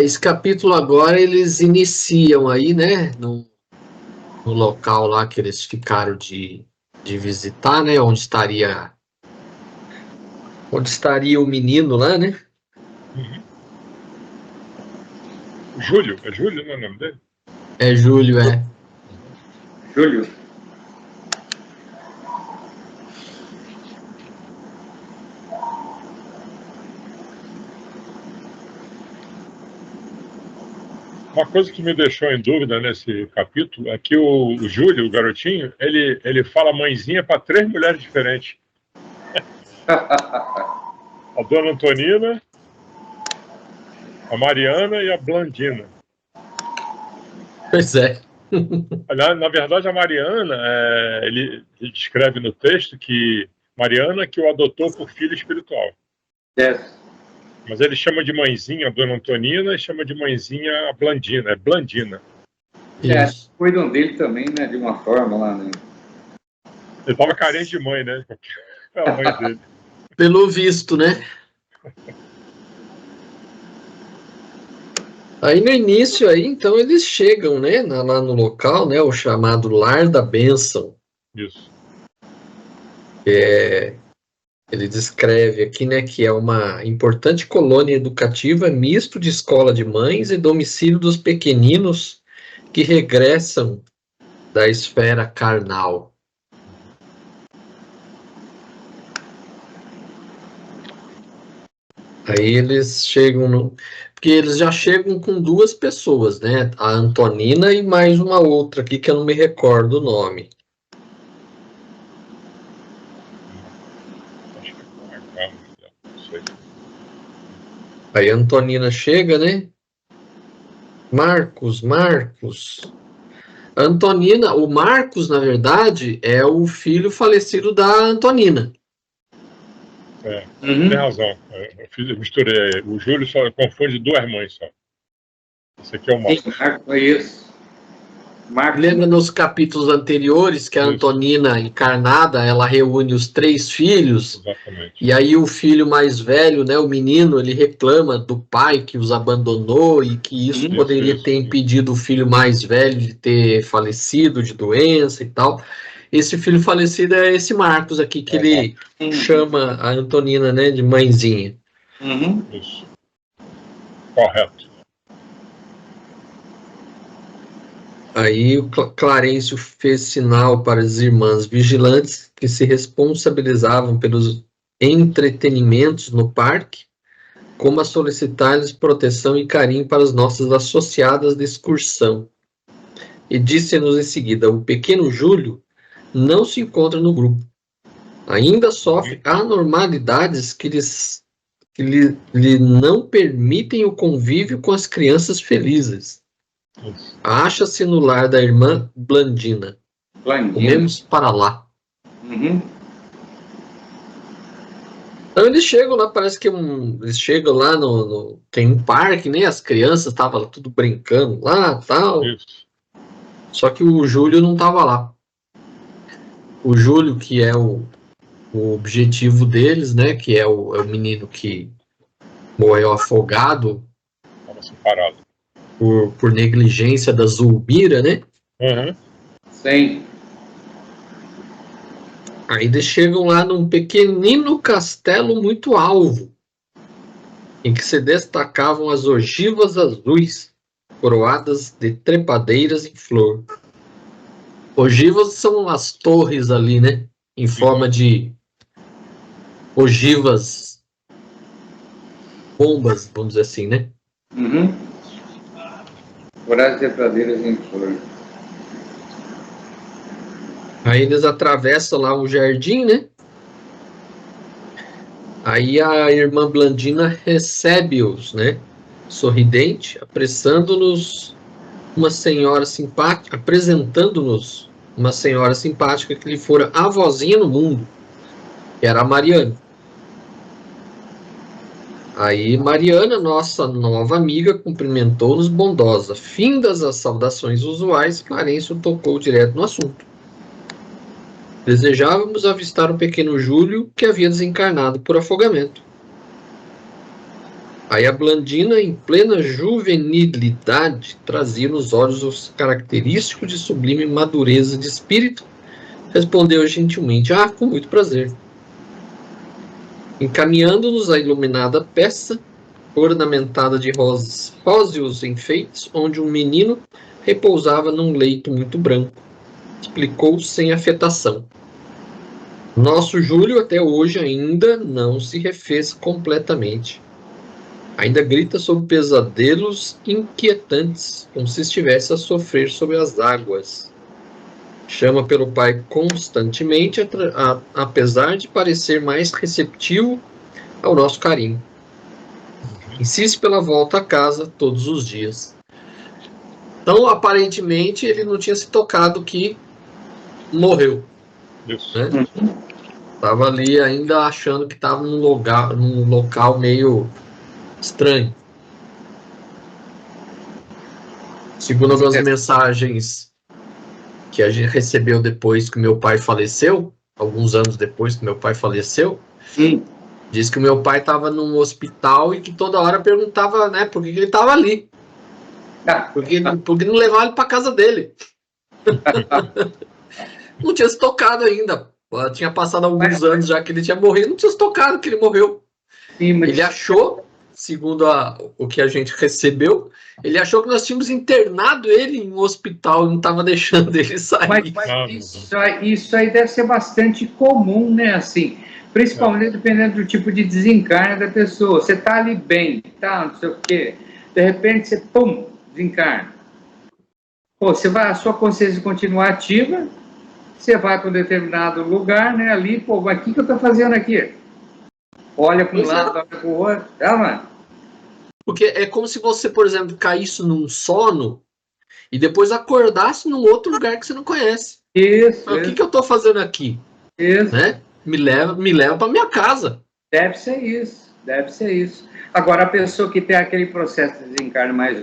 esse capítulo agora eles iniciam aí, né, no local lá que eles ficaram de visitar, né, onde estaria o menino lá, né? Júlio, é Júlio, não é o nome dele? É Júlio, é. Júlio. Uma coisa que me deixou em dúvida nesse capítulo é que o Júlio, o garotinho, ele fala mãezinha para 3 mulheres diferentes. A Dona Antonina, a Mariana e a Blandina. Pois é. Na verdade, a Mariana, ele descreve no texto que Mariana que o adotou por filho espiritual. Mas ele chama de mãezinha a Dona Antonina e chama de mãezinha a Blandina. É Blandina. Isso. Cuidam dele também, né? De uma forma lá, né? Ele estava carente de mãe, né? A mãe dele. Pelo visto, né? Aí no início aí, então eles chegam, né, lá no local, né, o chamado Lar da Bênção. Isso. Ele descreve aqui, né, que é uma importante colônia educativa misto de escola de mães e domicílio dos pequeninos que regressam da esfera carnal. Aí eles chegam porque eles já chegam com 2 pessoas, né? A Antonina e mais uma outra aqui que eu não me recordo o nome. Acho que não sei. Aí a Antonina chega, né? Marcos. A Antonina, o Marcos, na verdade, é o filho falecido da Antonina. Tem razão. Eu misturei. O Júlio só confunde 2 mães só. Esse aqui é o Marcos. Marco, é isso. Marco. Lembra nos capítulos anteriores que a Antonina encarnada, ela reúne os 3 filhos? Exatamente. E aí o filho mais velho, né, o menino, ele reclama do pai que os abandonou e que isso poderia ter impedido o filho mais velho de ter falecido de doença e tal. Esse filho falecido é esse Marcos aqui, que ele chama a Antonina, né, de mãezinha. Isso. Correto. Aí o Clarencio fez sinal para as irmãs vigilantes que se responsabilizavam pelos entretenimentos no parque, como a solicitar-lhes proteção e carinho para as nossas associadas de excursão. E disse-nos em seguida: o pequeno Júlio não se encontra no grupo. Ainda sofre anormalidades que lhe não permitem o convívio com as crianças felizes. Acha-se no lar da irmã Blandina. Comemos para lá. Então eles chegam lá, parece que eles chegam lá tem um parque, né? As crianças estavam tudo brincando lá, tal. Isso. Só que o Júlio não estava lá. O Júlio, que é o objetivo deles, né? Que é o menino que morreu afogado. Estava separado. Por negligência da Zulmira, né? Sim. Aí eles chegam lá num pequenino castelo muito alvo, em que se destacavam as ogivas azuis, coroadas de trepadeiras em flor. Ogivas são as torres ali, né? Em forma de ogivas, bombas, vamos dizer assim, né? Coroadas de trepadeiras em flor. Aí eles atravessam lá o jardim, né? Aí a irmã Blandina recebe-os, né? Sorridente, apresentando-nos uma senhora simpática que lhe fora a vozinha no mundo, que era a Mariana. Aí Mariana, nossa nova amiga, cumprimentou-nos bondosa. Findas as saudações usuais, Clarencio tocou direto no assunto. Desejávamos avistar o pequeno Júlio, que havia desencarnado por afogamento. Aí a Blandina, em plena juvenilidade, trazia nos olhos os característicos de sublime madureza de espírito, respondeu gentilmente: com muito prazer. Encaminhando-nos à iluminada peça, ornamentada de róseos enfeites, onde um menino repousava num leito muito branco, explicou sem afetação. Nosso Júlio até hoje ainda não se refez completamente. Ainda grita sob pesadelos inquietantes, como se estivesse a sofrer sob as águas. Chama pelo pai constantemente, apesar de parecer mais receptivo ao nosso carinho. Insiste pela volta a casa todos os dias. Então, aparentemente, ele não tinha se tocado que morreu. Isso. Né? Tava ali ainda achando que estava num local meio estranho. Segundo algumas mensagens que a gente recebeu depois que meu pai faleceu, alguns anos depois que meu pai faleceu, diz que o meu pai estava num hospital e que toda hora perguntava, né, por que ele estava ali. Por que não levar ele para casa dele? Não tinha se tocado ainda. Tinha passado alguns anos já que ele tinha morrido, não tinha se tocado que ele morreu. Sim, mas... Ele achou, segundo o que a gente recebeu, ele achou que nós tínhamos internado ele em um hospital e não estava deixando ele sair. Mas isso aí deve ser bastante comum, né? Assim, principalmente dependendo do tipo de desencarne da pessoa. Você tá ali bem, tá, não sei o quê. De repente você, pum, desencarna. Pô, a sua consciência continua ativa, você vai para um determinado lugar, né? Ali, pô, mas o que eu tô fazendo aqui? Olha para um lado, olha para o outro. Mano? Porque é como se você, por exemplo, caísse num sono e depois acordasse num outro lugar que você não conhece. Isso. O que eu estou fazendo aqui? Isso. Né? Me leva para minha casa. Deve ser isso. Agora, a pessoa que tem aquele processo de desencarne mais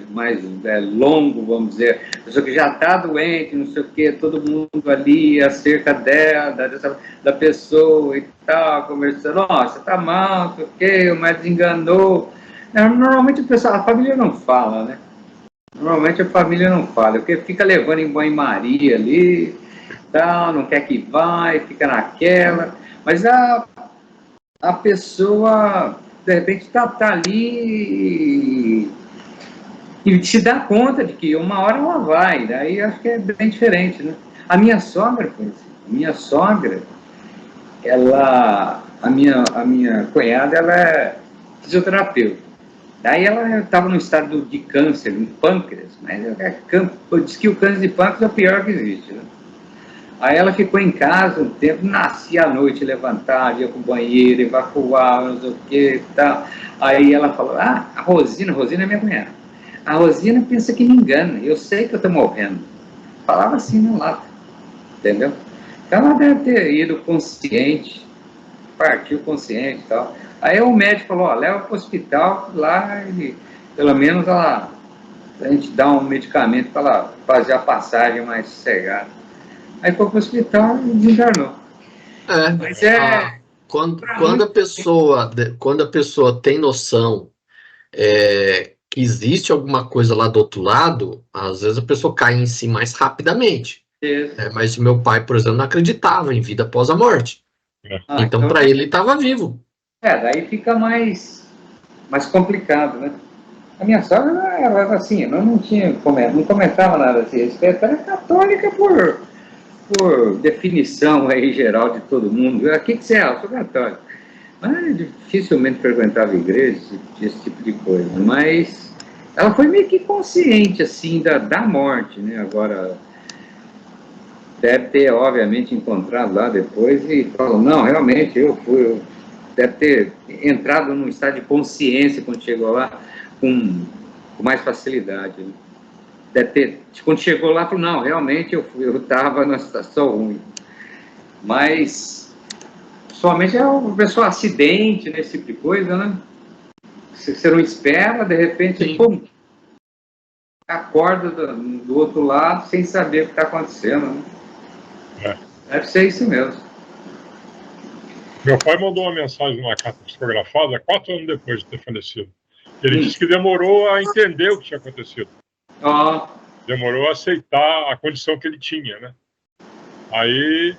longo, vamos dizer, a pessoa que já está doente, não sei o quê, todo mundo ali acerca dela, da pessoa e tal, conversando, você está mal, não sei o quê, o médico enganou. Normalmente a família não fala, né? Normalmente a família não fala, porque fica levando em banho-maria ali, tal, não quer que vai, fica naquela, mas a pessoa, de repente, está ali e se dá conta de que uma hora ela vai, daí acho que é bem diferente, né? A minha sogra, por exemplo, a minha cunhada, ela é fisioterapeuta. Daí ela estava no estado de câncer, no pâncreas, mas diz que o câncer de pâncreas é o pior que existe, né? Aí ela ficou em casa um tempo, nascia à noite, levantava, ia para o banheiro, evacuava, não sei o que e tal. Aí ela falou, a Rosina é minha cunhada. A Rosina pensa que me engana, eu sei que eu estou morrendo. Falava assim na lata, entendeu? Então ela deve ter ido consciente, partiu consciente e tal. Aí o médico falou, leva para o hospital, lá e pelo menos a gente dá um medicamento para ela fazer a passagem mais sossegada. Aí foi para o hospital e desencarnou. Mas quando a pessoa tem noção que existe alguma coisa lá do outro lado, às vezes a pessoa cai em si mais rapidamente. Mas meu pai, por exemplo, não acreditava em vida após a morte. Então para ele estava vivo. Daí fica mais complicado, né? A minha sogra, ela assim, não comentava nada assim, respeito, era católica por definição aí geral de todo mundo. O que você é? Eu sou católico. Mas dificilmente frequentava igreja, esse tipo de coisa. Mas ela foi meio que consciente, assim, da morte, né? Agora, deve ter, obviamente, encontrado lá depois e falou, não, realmente, deve ter entrado num estado de consciência quando chegou lá com mais facilidade, né? Deve ter, quando chegou lá, falou, não, realmente eu estava numa situação ruim. Mas, somente é uma pessoa acidente, né, esse tipo de coisa, né? Você não espera, de repente, pum, acorda do outro lado sem saber o que está acontecendo, né? Deve ser isso mesmo. Meu pai mandou uma mensagem numa carta psicografada 4 anos depois de ter falecido. Ele disse que demorou a entender o que tinha acontecido. Demorou a aceitar a condição que ele tinha, né? Aí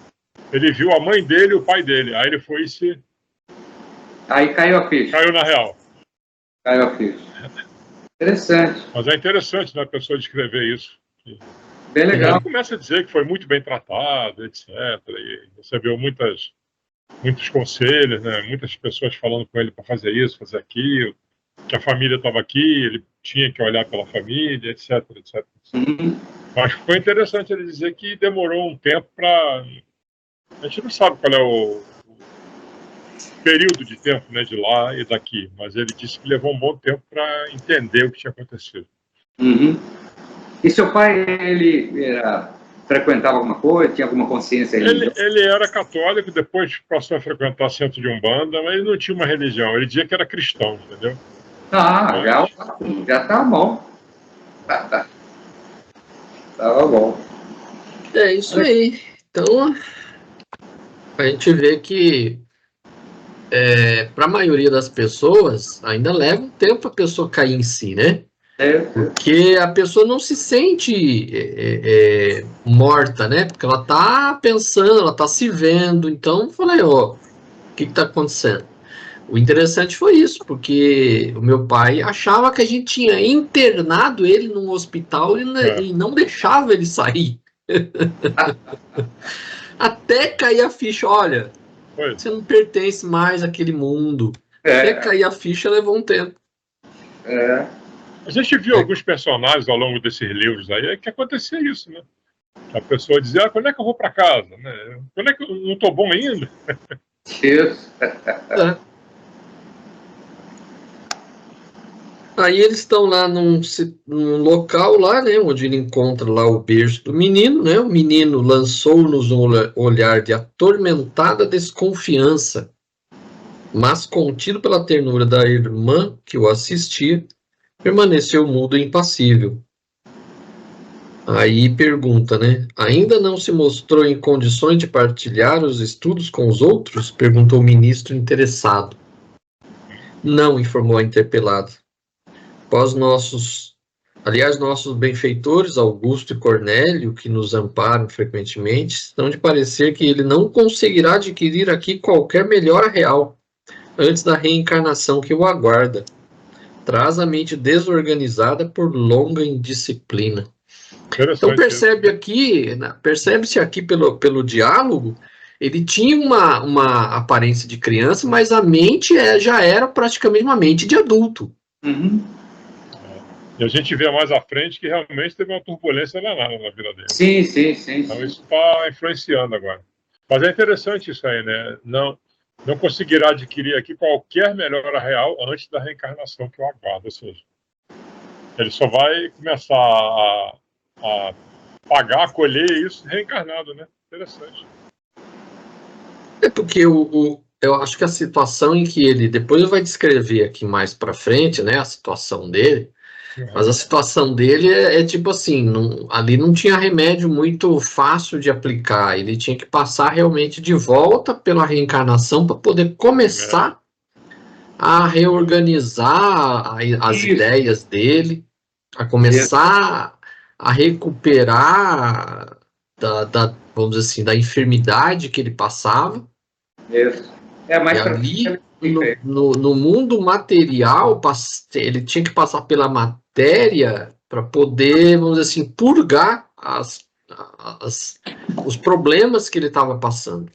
ele viu a mãe dele e o pai dele. Aí ele foi e Aí caiu a ficha. caiu na real. Caiu a ficha. Interessante. Mas é interessante, né, a pessoa descrever isso. Bem legal. Ele começa a dizer que foi muito bem tratado, etc. E recebeu muitos conselhos, né? Muitas pessoas falando com ele para fazer isso, fazer aquilo, que a família estava aqui, ele tinha que olhar pela família, etc. Mas foi interessante ele dizer que demorou um tempo para... A gente não sabe qual é o período de tempo, né, de lá e daqui, mas ele disse que levou um bom tempo para entender o que tinha acontecido. E seu pai, ele frequentava alguma coisa, tinha alguma consciência religiosa? Ele era católico, depois passou a frequentar centro de Umbanda, mas ele não tinha uma religião, ele dizia que era cristão, entendeu? Já tá bom. Tava bom. É isso aí. Então, a gente vê que para a maioria das pessoas, ainda leva um tempo a pessoa cair em si, né? Porque a pessoa não se sente morta, né? Porque ela tá pensando, ela tá se vendo. Então, eu falei, o que tá acontecendo? O interessante foi isso, porque o meu pai achava que a gente tinha internado ele num hospital e não deixava ele sair. Até cair a ficha, olha, você não pertence mais àquele mundo. Até cair a ficha levou um tempo. A gente viu alguns personagens ao longo desses livros aí, que acontecia isso, né? A pessoa dizia, quando é que eu vou para casa? Né? Quando é que eu não estou bom ainda? Isso. Aí eles estão lá num local lá, né, onde ele encontra lá o berço do menino, né? O menino lançou-nos um olhar de atormentada desconfiança, mas contido pela ternura da irmã que o assistia, permaneceu mudo e impassível. Aí pergunta, né? Ainda não se mostrou em condições de partilhar os estudos com os outros? Perguntou o ministro interessado. Não, informou a interpelada. Nossos benfeitores, Augusto e Cornélio, que nos amparam frequentemente, estão de parecer que ele não conseguirá adquirir aqui qualquer melhora real antes da reencarnação que o aguarda. Traz a mente desorganizada por longa indisciplina. Então percebe-se aqui pelo diálogo, ele tinha uma aparência de criança, mas a mente já era praticamente uma mente de adulto. E a gente vê mais à frente que realmente teve uma turbulência danada na vida dele. Sim. Então isso está influenciando agora. Mas é interessante isso aí, né? Não conseguirá adquirir aqui qualquer melhora real antes da reencarnação que o aguarda. Ou seja, ele só vai começar a pagar, colher isso reencarnado, né? Interessante. É porque eu acho que a situação em que ele... Depois vai descrever aqui mais para frente, né? A situação dele. Mas a situação dele é tipo assim, ali não tinha remédio muito fácil de aplicar, ele tinha que passar realmente de volta pela reencarnação para poder começar a reorganizar as ideias dele, a começar a recuperar vamos dizer assim, da enfermidade que ele passava. Mas ali, no mundo material, ele tinha que passar pela matéria para poder, vamos dizer assim, purgar os problemas que ele estava passando.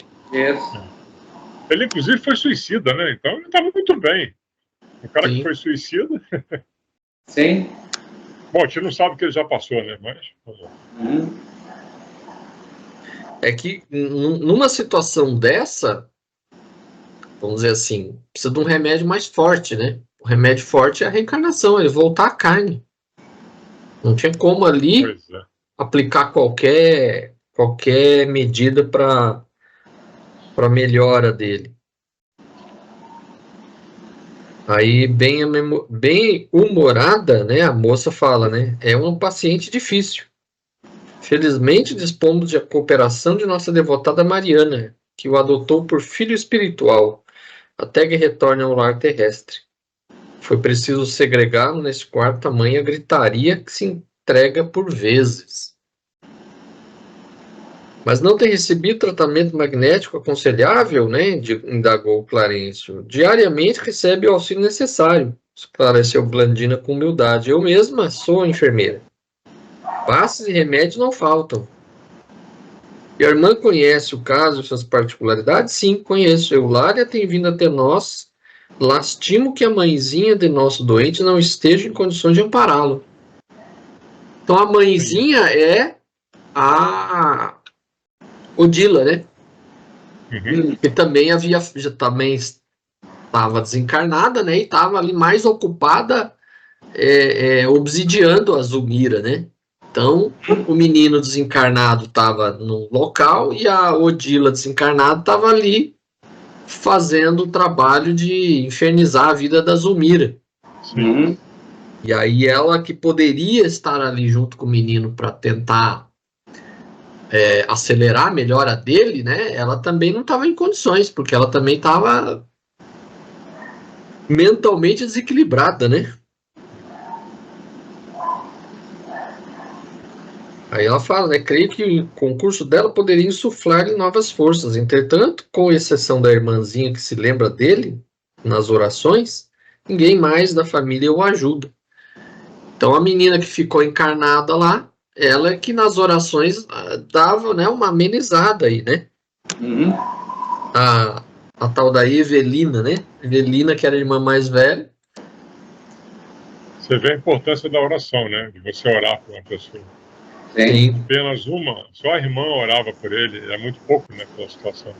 Ele, inclusive, foi suicida, né? Então, ele estava muito bem. O cara que foi suicida... Sim. Bom, a gente não sabe o que ele já passou, né? Mas... É que, numa situação dessa... Vamos dizer assim, precisa de um remédio mais forte, né? O remédio forte é a reencarnação, ele voltar à carne. Não tinha como ali aplicar qualquer medida para melhora dele. Aí, bem humorada, né? A moça fala, né? É um paciente difícil. Felizmente, dispomos de a cooperação de nossa devotada Mariana, que o adotou por filho espiritual, até que retorne ao lar terrestre. Foi preciso segregá-lo nesse quarto, tamanha gritaria que se entrega por vezes. Mas não tem recebido tratamento magnético aconselhável, né? Indagou Clarencio. Diariamente recebe o auxílio necessário, esclareceu Blandina com humildade. Eu mesma sou enfermeira. Passes e remédios não faltam. E a irmã conhece o caso e suas particularidades? Sim, conheço. Eulália tem vindo até nós. Lastimo que a mãezinha de nosso doente não esteja em condições de ampará-lo. Então a mãezinha é a Odila, né? Que também também estava desencarnada, né? E estava ali mais ocupada obsidiando a Zulmira, né? Então, o menino desencarnado estava no local e a Odila desencarnada estava ali fazendo o trabalho de infernizar a vida da Zulmira. Sim. E aí ela que poderia estar ali junto com o menino para tentar acelerar a melhora dele, né? Ela também não estava em condições, porque ela também estava mentalmente desequilibrada, né? Aí ela fala, né? Creio que o concurso dela poderia insuflar-lhe novas forças. Entretanto, com exceção da irmãzinha que se lembra dele nas orações, ninguém mais da família o ajuda. Então a menina que ficou encarnada lá, ela é que nas orações dava, né, uma amenizada aí, né? A tal da Evelina, né? Evelina, que era a irmã mais velha. Você vê a importância da oração, né? De você orar por uma pessoa. Sim. Apenas uma, só a irmã orava por ele, é muito pouco, né, pela situação.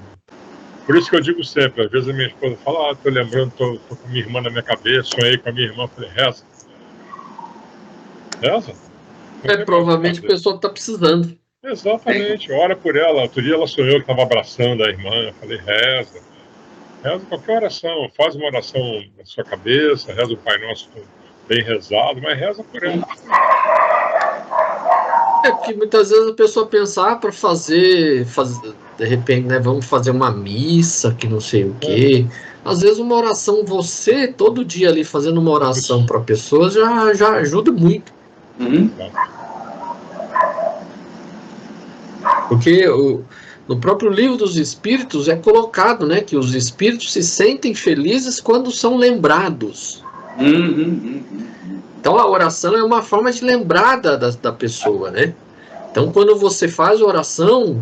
Por isso que eu digo sempre, às vezes a minha esposa fala, tô lembrando, tô com minha irmã na minha cabeça, sonhei com a minha irmã, falei, reza. Reza? Provavelmente a pessoa tá precisando. Exatamente, ora por ela. Outro dia ela sonhou que estava abraçando a irmã, eu falei, reza. Reza qualquer oração, faz uma oração na sua cabeça, reza o Pai Nosso bem rezado, mas reza por ela. Porque muitas vezes a pessoa pensa, para fazer, de repente, né, vamos fazer uma missa, que não sei o quê. Às vezes uma oração, você todo dia ali fazendo uma oração para pessoas já ajuda muito. Porque no próprio livro dos Espíritos é colocado, né, que os Espíritos se sentem felizes quando são lembrados. Então a oração é uma forma de lembrar da pessoa, né? Então quando você faz a oração,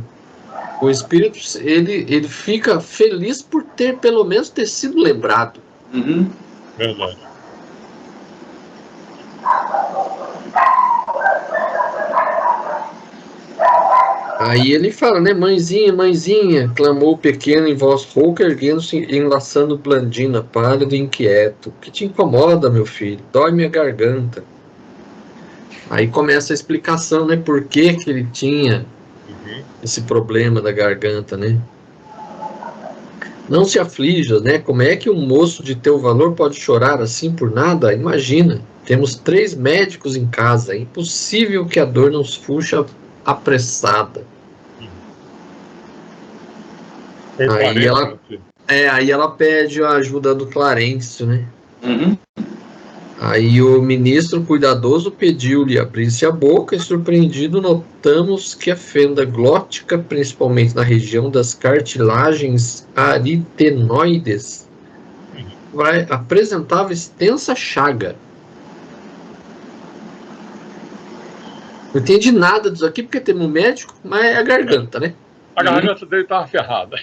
o Espírito ele fica feliz por ter pelo menos ter sido lembrado. Verdade. Aí ele fala, né? Mãezinha, mãezinha, clamou o pequeno em voz rouca, erguendo-se e enlaçando Blandina, pálido e inquieto. O que te incomoda, meu filho? Dói minha garganta. Aí começa a explicação, né? Por que ele tinha esse problema da garganta, né? Não se aflija, né? Como é que um moço de teu valor pode chorar assim por nada? Imagina, temos 3 médicos em casa. É impossível que a dor não fuja apressada. Aí ela pede a ajuda do Clarencio, né? Aí o ministro cuidadoso pediu-lhe abrisse a boca e, surpreendido, notamos que a fenda glótica, principalmente na região das cartilagens aritenoides, apresentava extensa chaga. Não entendi nada disso aqui, porque temos um médico, mas é a garganta, né? A garganta dele estava ferrada.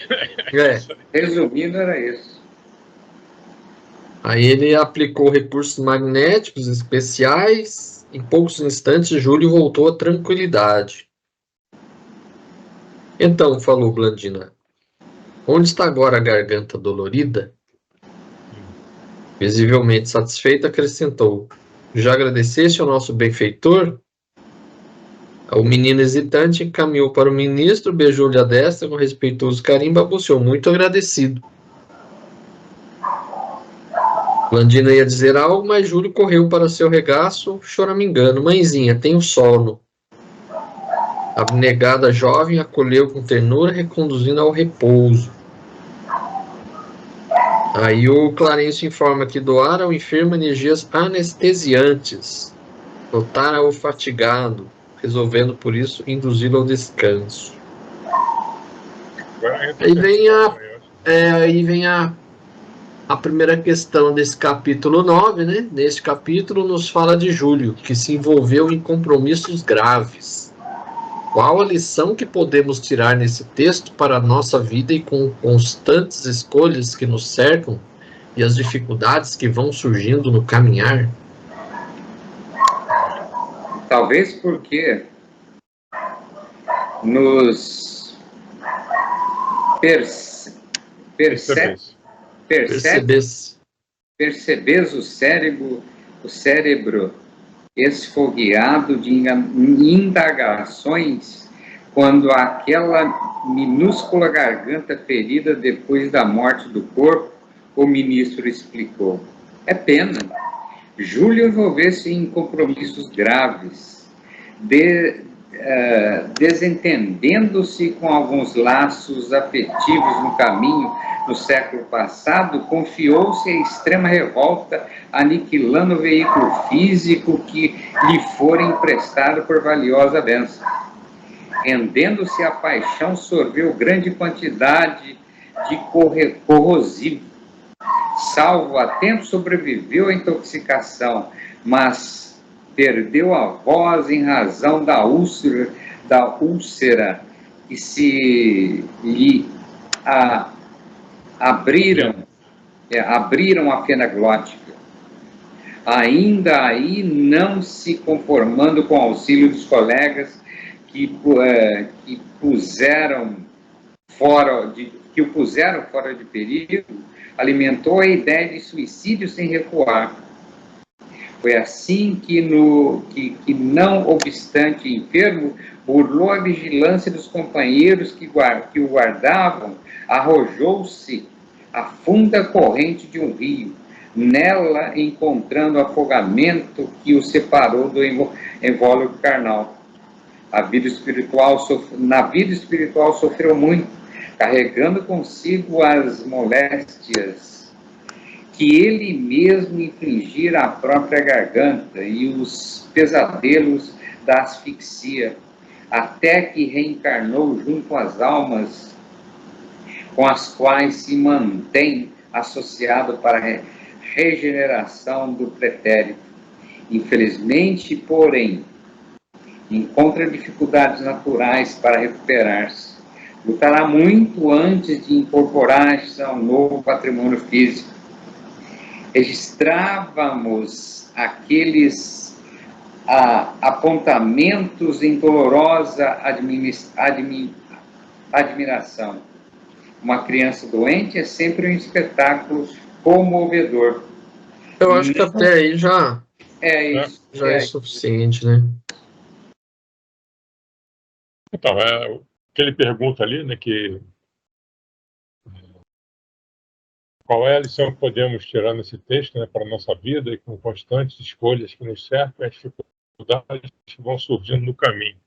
Resumindo, era isso. Aí ele aplicou recursos magnéticos especiais. Em poucos instantes, Júlio voltou à tranquilidade. Então, falou Blandina, onde está agora a garganta dolorida? Visivelmente satisfeito, acrescentou, já agradeceste ao nosso benfeitor? O menino hesitante encaminhou para o ministro, beijou-lhe a destra com respeitoso carinho e balbuciou, muito agradecido. Blandina ia dizer algo, mas Júlio correu para seu regaço, choramingando. Mãezinha, tenho sono. A abnegada jovem acolheu com ternura, reconduzindo ao repouso. Aí o Clarencio informa que doar ao enfermo energias anestesiantes, dotar ao fatigado, resolvendo por isso induzi-lo ao descanso. Aí vem a primeira questão desse capítulo 9, né? Nesse capítulo nos fala de Júlio, que se envolveu em compromissos graves. Qual a lição que podemos tirar nesse texto para a nossa vida e com constantes escolhas que nos cercam e as dificuldades que vão surgindo no caminhar? Talvez porque nos percebes o cérebro esfogueado de indagações quando aquela minúscula garganta ferida depois da morte do corpo, o ministro explicou. É pena. Júlio envolveu-se em compromissos graves, desentendendo-se com alguns laços afetivos no caminho no século passado, confiou-se à extrema revolta, aniquilando o veículo físico que lhe fora emprestado por valiosa bênção. Rendendo-se à paixão, sorveu grande quantidade de corrosivo. Salvo a tempo, sobreviveu à intoxicação, mas perdeu a voz em razão da úlcera que se lhe abriram a fenda glótica. Ainda aí, não se conformando com o auxílio dos colegas que o puseram fora de perigo, alimentou a ideia de suicídio sem recuar. Foi assim que não obstante enfermo, burlou a vigilância dos companheiros que o guardavam, arrojou-se à funda corrente de um rio, nela encontrando afogamento que o separou do invólucro carnal. Na vida espiritual sofreu muito, carregando consigo as moléstias que ele mesmo infligira à própria garganta e os pesadelos da asfixia, até que reencarnou junto às almas com as quais se mantém associado para a regeneração do pretérito. Infelizmente, porém, encontra dificuldades naturais para recuperar-se. Lutará muito antes de incorporar-se ao novo patrimônio físico. Registrávamos aqueles apontamentos em dolorosa admiração. Uma criança doente é sempre um espetáculo comovedor. Eu acho que até aí já é isso. Já é suficiente, né? Então, o que ele pergunta ali, né, que qual é a lição que podemos tirar nesse texto, né, para a nossa vida e com constantes escolhas que nos cercam e as dificuldades que vão surgindo no caminho.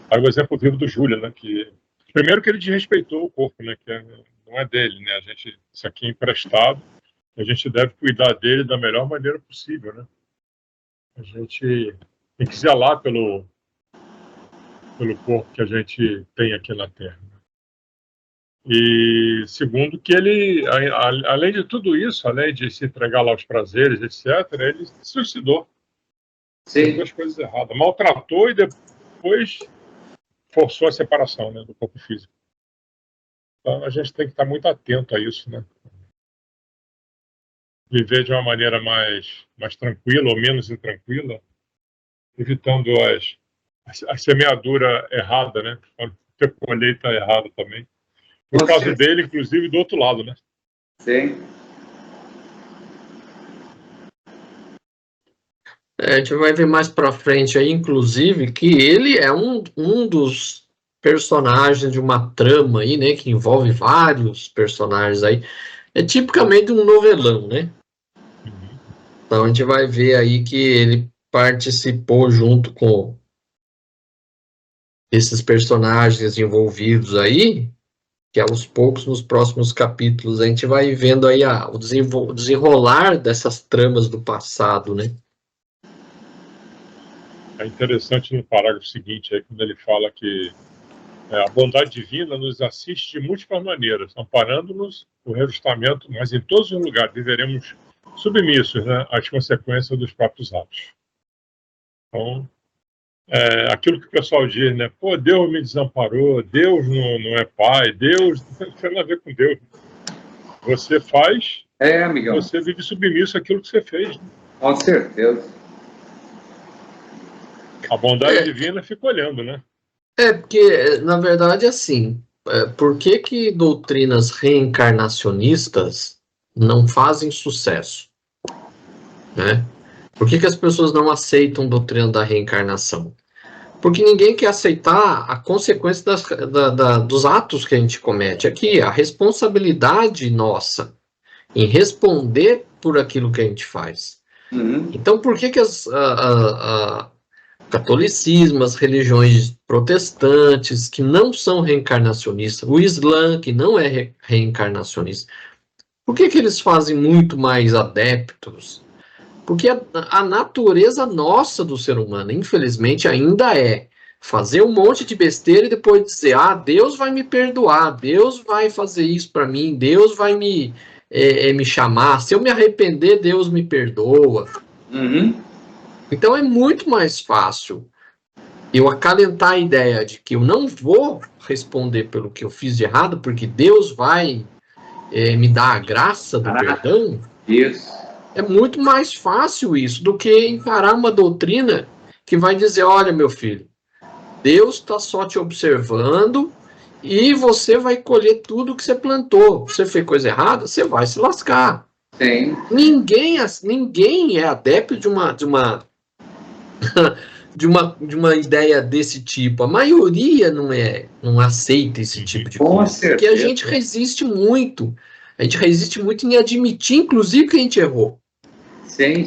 Aí o exemplo vivo do Júlio, né, que primeiro que ele desrespeitou o corpo, né, que não é dele, né, isso aqui é emprestado, a gente deve cuidar dele da melhor maneira possível, né. A gente tem que zelar pelo corpo que a gente tem aqui na Terra. E segundo que ele, além de tudo isso, além de se entregar lá aos prazeres, etc., ele se suicidou. Fez duas coisas erradas. Maltratou e depois forçou a separação, né, do corpo físico. Então a gente tem que estar muito atento a isso, né? Viver de uma maneira mais tranquila ou menos intranquila, evitando a semeadura errada, né? A colheita errada também. No caso dele, inclusive, do outro lado, né? Sim. A gente vai ver mais pra frente aí, inclusive, que ele é um dos personagens de uma trama aí, né? Que envolve vários personagens aí. É tipicamente um novelão, né? Então a gente vai ver aí que ele participou junto com esses personagens envolvidos aí que aos poucos, nos próximos capítulos, a gente vai vendo aí o desenrolar dessas tramas do passado, né? É interessante no parágrafo seguinte, aí, quando ele fala que a bondade divina nos assiste de múltiplas maneiras, amparando-nos o reajustamento, mas em todos os lugares deveremos submissos, né, às consequências dos próprios atos. Então, aquilo que o pessoal diz, né? Pô, Deus me desamparou, Deus não é pai, Deus não tem nada a ver com Deus. Você faz, amigão. Você vive submisso àquilo que você fez. Né? Com certeza. A bondade divina fica olhando, né? Porque, na verdade, assim, por que doutrinas reencarnacionistas não fazem sucesso? Né? Por que as pessoas não aceitam a doutrina da reencarnação? Porque ninguém quer aceitar a consequência dos atos que a gente comete aqui, a responsabilidade nossa em responder por aquilo que a gente faz. Uhum. Então, por que catolicismo, as religiões protestantes, que não são reencarnacionistas, o Islã, que não é reencarnacionista, por que eles fazem muito mais adeptos? Porque a natureza nossa do ser humano, infelizmente, ainda é fazer um monte de besteira e depois dizer, Deus vai me perdoar, Deus vai fazer isso para mim, Deus vai me chamar, se eu me arrepender, Deus me perdoa. Uhum. Então é muito mais fácil eu acalentar a ideia de que eu não vou responder pelo que eu fiz de errado, porque Deus vai me dar a graça do perdão. Isso. É muito mais fácil isso do que encarar uma doutrina que vai dizer, olha, meu filho, Deus está só te observando e você vai colher tudo que você plantou. Você fez coisa errada, você vai se lascar. Sim. Ninguém é adepto de uma ideia desse tipo. A maioria não aceita esse tipo de coisa. Porque a gente resiste muito. A gente resiste muito em admitir, inclusive, que a gente errou. Sim.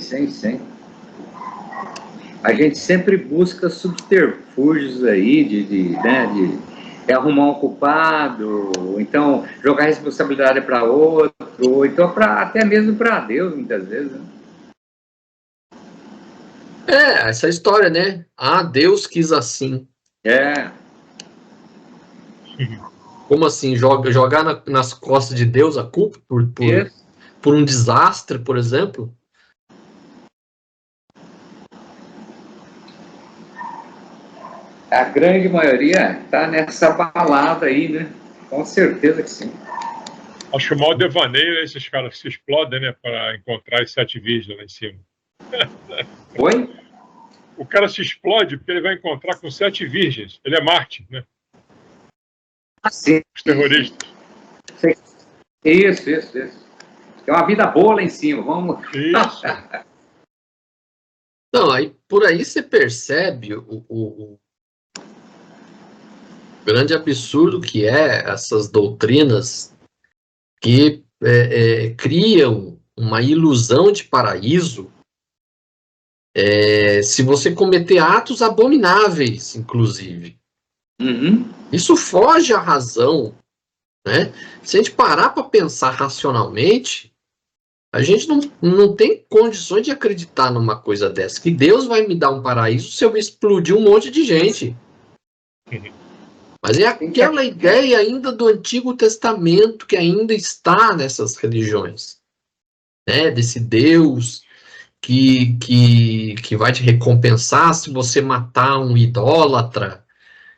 A gente sempre busca subterfúgios aí de arrumar um culpado, ou então jogar a responsabilidade para outro, ou então até mesmo para Deus, muitas vezes. Né? Essa história, né? Deus quis assim. Como assim? Jogar nas costas de Deus a culpa por um desastre, por exemplo? A grande maioria está nessa balada aí, né? Com certeza que sim. Acho que o maior devaneio é esses caras se explodem, né? Para encontrar as 7 virgens lá em cima. Oi? O cara se explode porque ele vai encontrar com 7 virgens. Ele é Marte, né? Sim. Os terroristas. Sim. Isso. Tem uma vida boa lá em cima, vamos. Isso. Não, por aí você percebe o grande absurdo que essas doutrinas que criam uma ilusão de paraíso se você cometer atos abomináveis, inclusive. Uhum. Isso foge à razão, né? Se a gente parar para pensar racionalmente, a gente não tem condições de acreditar numa coisa dessa, que Deus vai me dar um paraíso se eu explodir um monte de gente. Mas é aquela ideia ainda do Antigo Testamento que ainda está nessas religiões, né? Desse Deus que vai te recompensar se você matar um idólatra.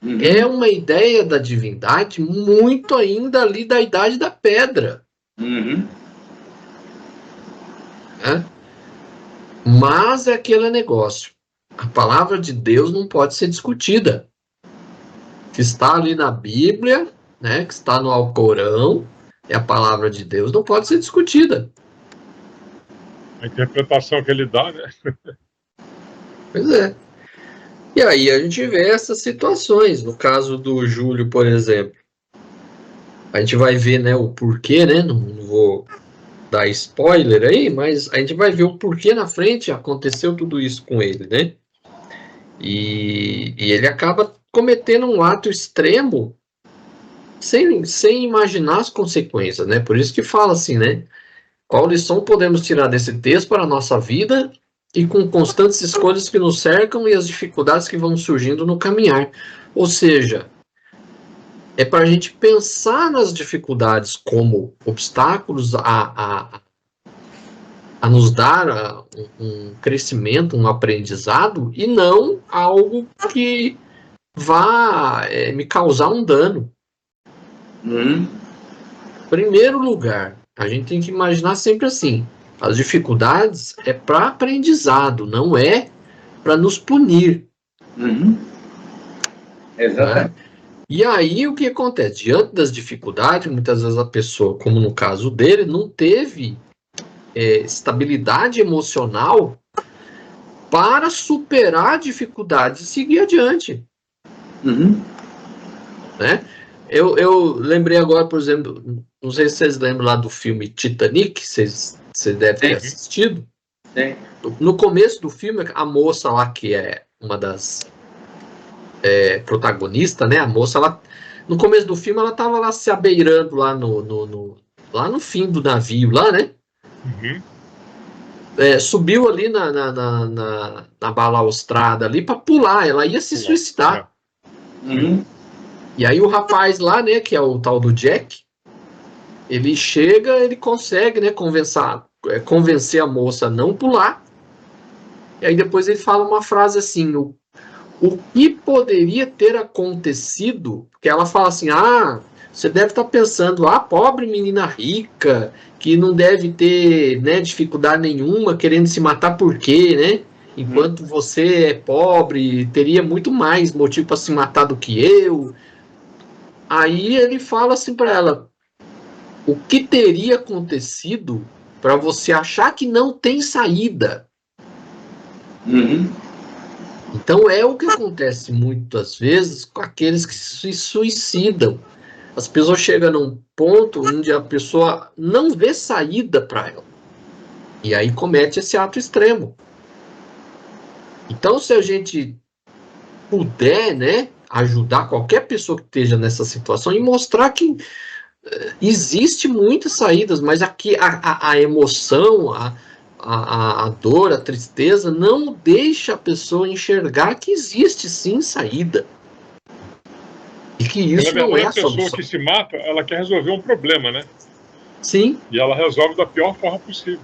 Uhum. É uma ideia da divindade muito ainda ali da Idade da Pedra. Uhum. Mas é aquele negócio. A palavra de Deus não pode ser discutida. Que está ali na Bíblia, né, que está no Alcorão, é a palavra de Deus, não pode ser discutida. A interpretação que ele dá, né? Pois é. E aí a gente vê essas situações. No caso do Júlio, por exemplo, a gente vai ver, né, o porquê, né? Não vou dar spoiler aí, mas a gente vai ver o porquê na frente aconteceu tudo isso com ele, né? E ele acaba cometendo um ato extremo sem imaginar as consequências, né? Por isso que fala assim, né? Qual lição podemos tirar desse texto para a nossa vida e com constantes escolhas que nos cercam e as dificuldades que vão surgindo no caminhar? Ou seja, é para a gente pensar nas dificuldades como obstáculos a nos dar um crescimento, um aprendizado, e não algo que vá me causar um dano. Em primeiro lugar, a gente tem que imaginar sempre assim, as dificuldades é para aprendizado, não é para nos punir. Exatamente. Né? E aí o que acontece? Diante das dificuldades, muitas vezes a pessoa, como no caso dele, não teve estabilidade emocional para superar a dificuldade e seguir adiante. Né? Eu lembrei agora, por exemplo, não sei se vocês lembram lá do filme Titanic, vocês devem ter assistido. Sim. No começo do filme, a moça lá, que é uma das protagonistas, né? A moça, no começo do filme, ela estava lá se abeirando lá no fim do navio, lá, né? Subiu ali na balaustrada ali para pular, ela ia se suicidar. E aí o rapaz lá, né, que é o tal do Jack, ele chega, ele consegue, né, convencer a moça a não pular. E aí depois ele fala uma frase assim, o que poderia ter acontecido, porque ela fala assim, você deve estar pensando, pobre menina rica, que não deve ter, né, dificuldade nenhuma, querendo se matar por quê, né? Enquanto você é pobre, teria muito mais motivo para se matar do que eu. Aí ele fala assim para ela, o que teria acontecido para você achar que não tem saída? Então é o que acontece muitas vezes com aqueles que se suicidam. As pessoas chegam num ponto onde a pessoa não vê saída para ela. E aí comete esse ato extremo. Então, se a gente puder, né, ajudar qualquer pessoa que esteja nessa situação e mostrar que existe muitas saídas, mas aqui a emoção, a dor, a tristeza não deixa a pessoa enxergar que existe sim saída. E que isso não é a solução. A pessoa que se mata, ela quer resolver um problema, né? Sim. E ela resolve da pior forma possível.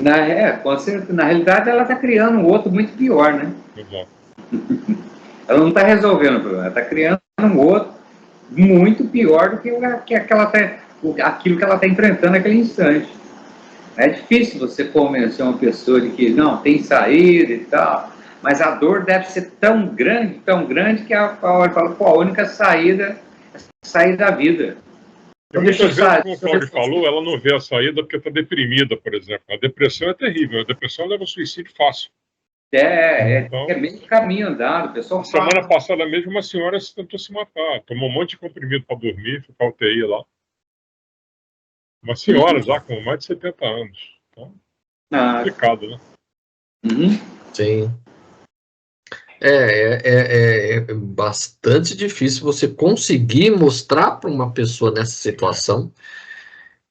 Na realidade, ela está criando um outro muito pior, né? Exato. Ela não está resolvendo o problema, ela está criando um outro muito pior do que aquilo que ela está enfrentando naquele instante. É difícil você convencer uma pessoa de que não, tem saída e tal, mas a dor deve ser tão grande que ela fala, a única saída é sair da vida. E muitas vezes, como o Cláudio falou, ela não vê a saída porque está deprimida, por exemplo. A depressão é terrível, a depressão leva ao suicídio fácil. Então, é meio caminho andado, o pessoal fala. Semana passada mesmo uma senhora tentou se matar, tomou um monte de comprimido para dormir, foi para UTI lá. Uma senhora já com mais de 70 anos. Então, complicado, né? Sim. É bastante difícil você conseguir mostrar para uma pessoa nessa situação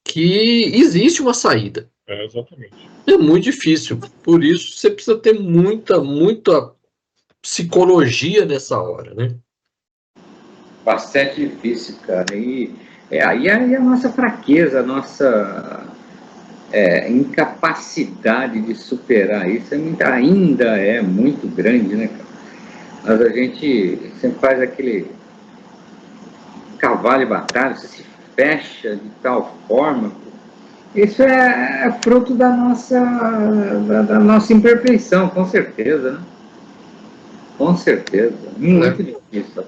que existe uma saída. Exatamente. É muito difícil. Por isso, você precisa ter muita psicologia nessa hora, né? Bastante difícil, cara. E aí a nossa fraqueza, a nossa incapacidade de superar isso ainda é muito grande, né, cara? Mas a gente sempre faz aquele cavalo de batalha, você se fecha de tal forma. Isso é fruto da nossa imperfeição, com certeza, né? Com certeza. Muito difícil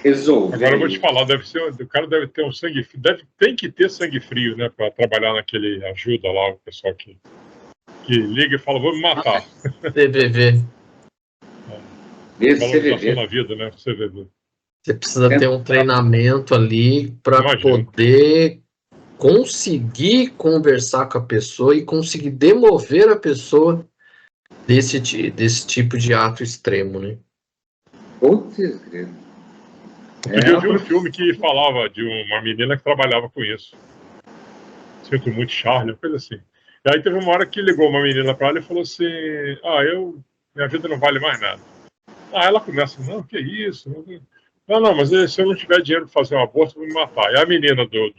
resolver. Agora eu vou te falar, o cara deve ter um sangue frio, tem que ter sangue frio, né, para trabalhar naquele ajuda lá, o pessoal que liga e fala, vou me matar. CVV. Valorização na vida, né, CVV. Você precisa ter um treinamento ali para poder conseguir conversar com a pessoa e conseguir demover a pessoa desse tipo de ato extremo, né? Putz, Eu vi um filme que falava de uma menina que trabalhava com isso. Sinto muito, Charlie, uma coisa assim. E aí teve uma hora que ligou uma menina para ela e falou assim, minha vida não vale mais nada. Ela começa, não, que isso? Não, mas se eu não tiver dinheiro para fazer um aborto, eu vou me matar. E a menina do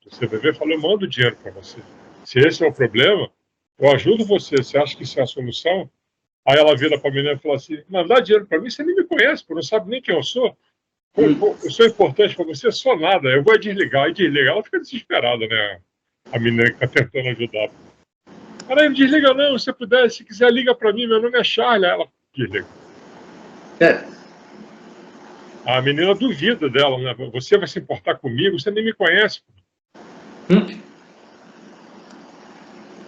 CVV falou, eu mando dinheiro para você. Se esse é o problema, eu ajudo você. Você acha que isso é a solução? Aí ela vira para a menina e fala assim, mandar dinheiro para mim, você nem me conhece, não sabe nem quem eu sou. Eu sou importante para você, sou nada. Eu vou desligar. Aí desliga. Ela fica desesperada, né? A menina que está tentando ajudar. Cara, ele desliga não, se puder, se quiser, liga para mim, meu nome é Charlie. Aí ela desliga. A menina duvida dela, né? Você vai se importar comigo? Você nem me conhece.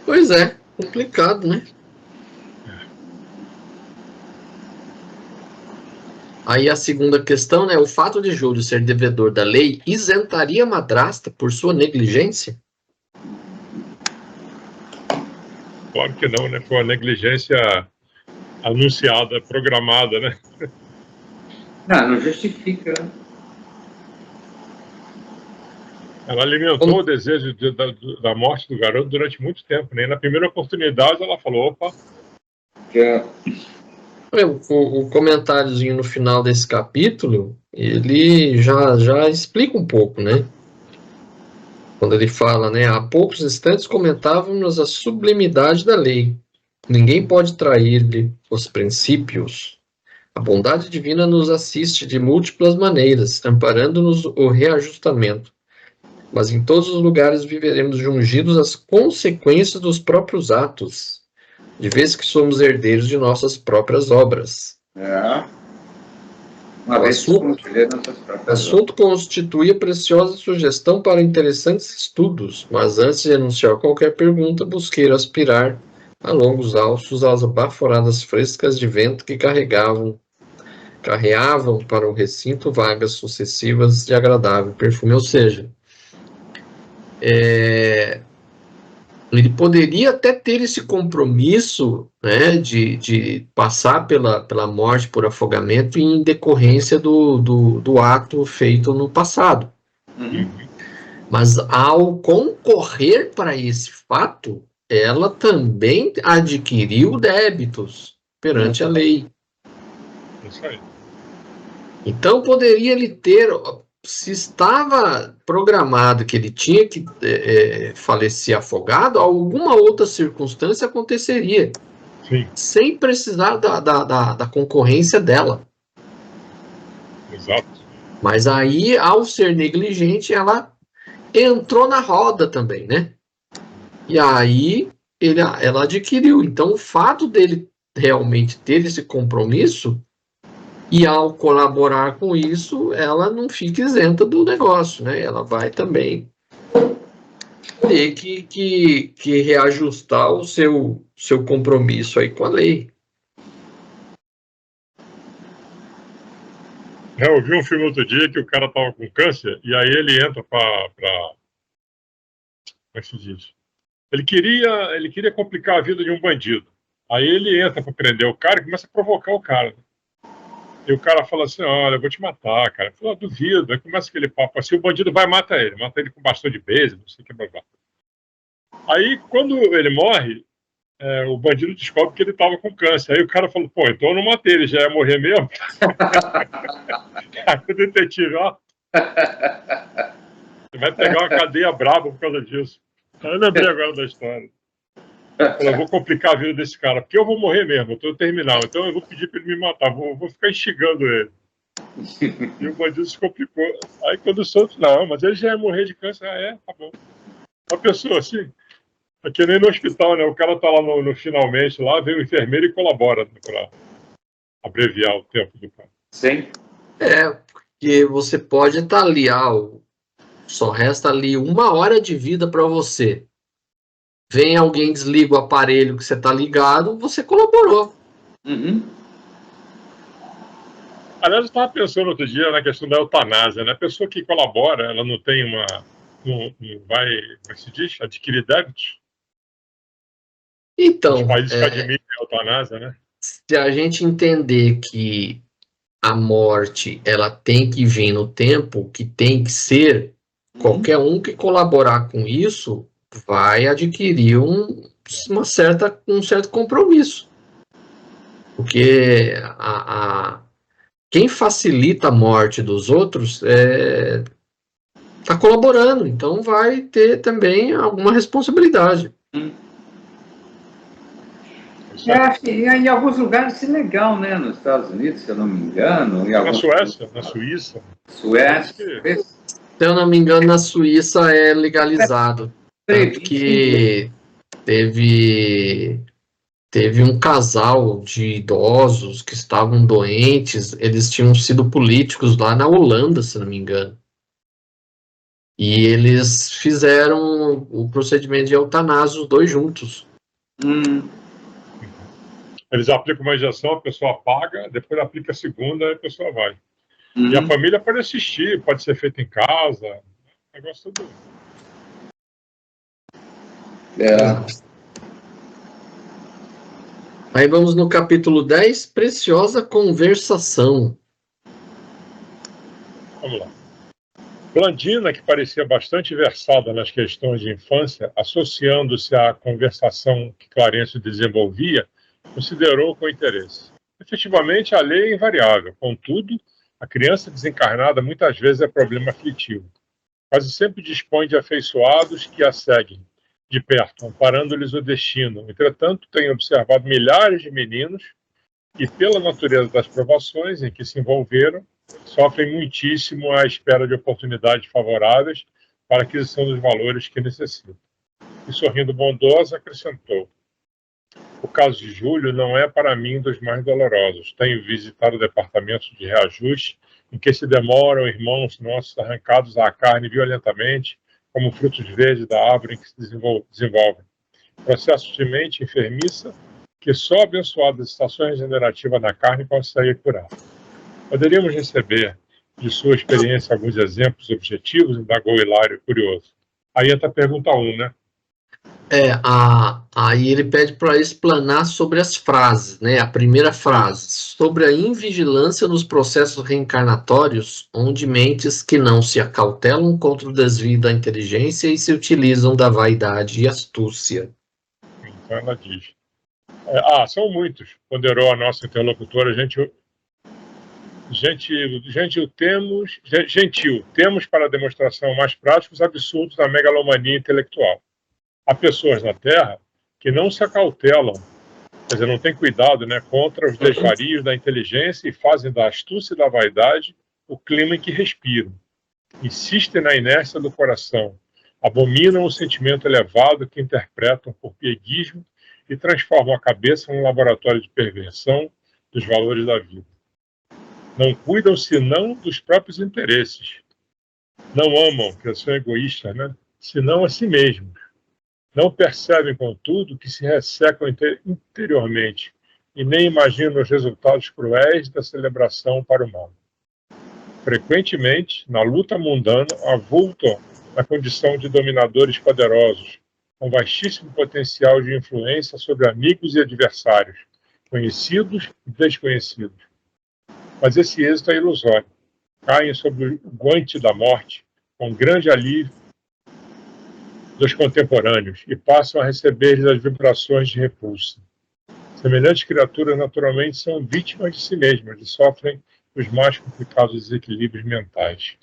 Pois é, complicado, né? Aí a segunda questão, né? O fato de Júlio ser devedor da lei isentaria a madrasta por sua negligência? Claro que não, né? Foi uma negligência anunciada, programada, né? Não justifica. Ela alimentou o desejo da morte do garoto durante muito tempo, né? E na primeira oportunidade ela falou, opa... O comentáriozinho no final desse capítulo, ele já explica um pouco, né? Quando ele fala, né? Há poucos instantes comentávamos a sublimidade da lei. Ninguém pode trair-lhe os princípios. A bondade divina nos assiste de múltiplas maneiras, amparando-nos o reajustamento. Mas em todos os lugares viveremos jungidos às consequências dos próprios atos, de vez que somos herdeiros de nossas próprias obras. O assunto constitui a preciosa sugestão para interessantes estudos, mas antes de anunciar qualquer pergunta, busquei aspirar a longos alços as baforadas frescas de vento que carreavam para o recinto vagas sucessivas de agradável perfume. Ou seja, ele poderia até ter esse compromisso, né, de passar pela morte por afogamento em decorrência do ato feito no passado. Mas ao concorrer para esse fato, ela também adquiriu débitos perante a lei. Isso aí. Então poderia ele ter, se estava programado que ele tinha que falecer afogado, alguma outra circunstância aconteceria. Sim. Sem precisar da concorrência dela. Exato. Mas aí, ao ser negligente, ela entrou na roda também, né? E aí ela adquiriu. Então, o fato dele realmente ter esse compromisso, e ao colaborar com isso, ela não fica isenta do negócio, né? Ela vai também ter que reajustar o seu compromisso aí com a lei. Eu vi um filme outro dia que o cara tava com câncer e aí ele entra para como é que se diz? Ele queria complicar a vida de um bandido. Aí ele entra para prender o cara e começa a provocar o cara. E o cara fala assim, olha, eu vou te matar, cara. Fala, duvido. Aí começa aquele papo assim, o bandido vai e mata ele com bastão de beisebol, não sei o que, blá, blá. Aí, quando ele morre, o bandido descobre que ele estava com câncer. Aí o cara falou, pô, então eu não matei, ele já ia morrer mesmo? Aí o detetive, ó, você vai pegar uma cadeia braba por causa disso. Aí eu lembrei agora da história. Eu vou complicar a vida desse cara, porque eu vou morrer mesmo, eu tô terminal, então eu vou pedir para ele me matar, vou ficar instigando ele. E o bandido se complicou. Aí quando soube, não, mas ele já ia morrer de câncer. Tá bom. Uma pessoa assim, é que nem no hospital, né? O cara tá lá no finalmente, lá vem o enfermeiro e colabora, né, para abreviar o tempo do cara. Sim. Porque você pode estar ali, só resta ali 1 hora de vida para você. Vem alguém, desliga o aparelho que você está ligado, você colaborou. Aliás, eu estava pensando outro dia na questão da eutanásia, né? A pessoa que colabora, ela não tem não vai, como se diz, adquirir débitos? Então, os países que admitem a eutanásia, né? Se a gente entender que a morte ela tem que vir no tempo que tem que ser, qualquer um que colaborar com isso vai adquirir um certo compromisso. Porque quem facilita a morte dos outros está colaborando, então vai ter também alguma responsabilidade. Acho que em alguns lugares isso é legal, né? Nos Estados Unidos, se eu não me engano. Na Suécia, na Suíça. Suécia. Se eu não me engano, na Suíça é legalizado. Tanto que teve um casal de idosos que estavam doentes, eles tinham sido políticos lá na Holanda, se não me engano. E eles fizeram o procedimento de eutanásia, os dois juntos. Eles aplicam uma injeção, a pessoa paga, depois aplica a segunda, a pessoa vai. E a família pode assistir, pode ser feito em casa, negócio todo. Aí vamos no capítulo 10, Preciosa Conversação. Vamos lá. Blandina, que parecia bastante versada nas questões de infância, associando-se à conversação que Clarencio desenvolvia, considerou com interesse. Efetivamente, a lei é invariável. Contudo, a criança desencarnada muitas vezes é problema aflitivo. Quase sempre dispõe de afeiçoados que a seguem de perto, amparando-lhes o destino. Entretanto, tenho observado milhares de meninos que, pela natureza das provações em que se envolveram, sofrem muitíssimo à espera de oportunidades favoráveis para a aquisição dos valores que necessitam. E, sorrindo bondosa, acrescentou: o caso de Júlio não é para mim dos mais dolorosos. Tenho visitado departamentos de reajuste em que se demoram irmãos nossos arrancados à carne violentamente, como frutos verdes da árvore em que se desenvolvem. Processo de mente enfermiça que só abençoadas estações regenerativas na carne conseguem curar. Poderíamos receber de sua experiência alguns exemplos objetivos? Indagou Hilário, curioso. Aí entra a pergunta 1, né? Aí ele pede para explanar sobre as frases, né? A primeira frase, sobre a invigilância nos processos reencarnatórios, onde mentes que não se acautelam contra o desvio da inteligência e se utilizam da vaidade e astúcia. Então ela diz. São muitos, ponderou a nossa interlocutora, gentil, temos para demonstração mais prática os absurdos da megalomania intelectual. Há pessoas na Terra que não se acautelam, quer dizer, não têm cuidado, né, contra os desvarios da inteligência e fazem da astúcia e da vaidade o clima em que respiram. Insistem na inércia do coração, abominam o sentimento elevado que interpretam por pieguismo e transformam a cabeça num laboratório de perversão dos valores da vida. Não cuidam senão dos próprios interesses. Não amam, que são egoístas, né, senão a si mesmos. Não percebem, contudo, que se ressecam interiormente e nem imaginam os resultados cruéis da celebração para o mal. Frequentemente, na luta mundana, avultam na condição de dominadores poderosos, com vastíssimo potencial de influência sobre amigos e adversários, conhecidos e desconhecidos. Mas esse êxito é ilusório. Caem sob o guante da morte, com grande alívio dos contemporâneos, e passam a receber as vibrações de repulsa. Semelhantes criaturas naturalmente são vítimas de si mesmas e sofrem os mais complicados desequilíbrios mentais.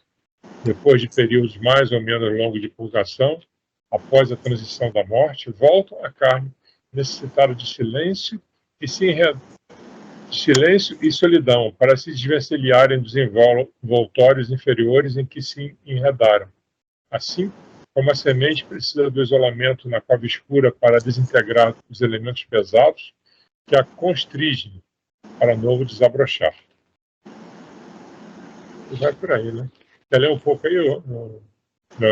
Depois de períodos mais ou menos longos de purgação, após a transição da morte, voltam à carne necessitadas de silêncio e solidão para se desvencilharem dos envoltórios inferiores em que se enredaram. Assim como a semente precisa do isolamento na cova escura para desintegrar os elementos pesados que a constrigem para novo desabrochar. Vai por aí, né? Quer ler um pouco aí?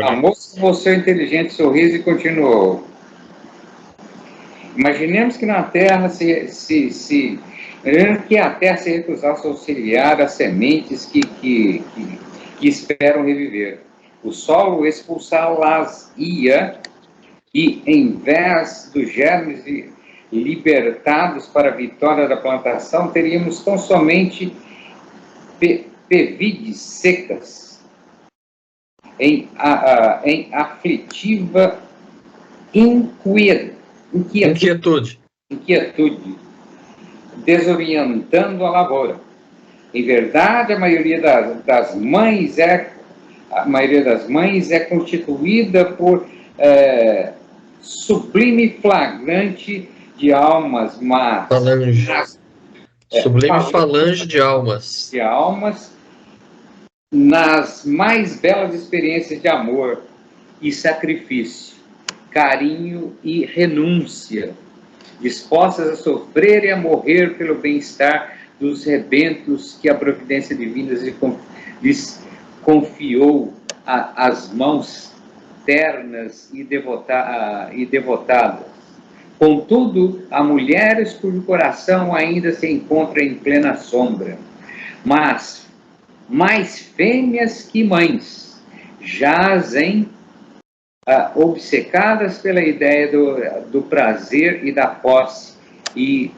A moça mostrou inteligente sorriso e continuou. Imaginemos que na Terra que a Terra se recusasse a auxiliar as sementes que esperam reviver. O solo expulsá-las-ia e, em vez dos germes libertados para a vitória da plantação, teríamos tão somente pevides secas, em aflitiva inquietude, desorientando a lavoura. Em verdade, a maioria das mães é constituída por sublime flagrante de almas más. Sublime falange de almas. Nas mais belas experiências de amor e sacrifício, carinho e renúncia, dispostas a sofrer e a morrer pelo bem-estar dos rebentos que a providência divina lhes confiou às mãos ternas e devotadas. Contudo, há mulheres cujo coração ainda se encontra em plena sombra, mas mais fêmeas que mães jazem obcecadas pela ideia do prazer e da posse e,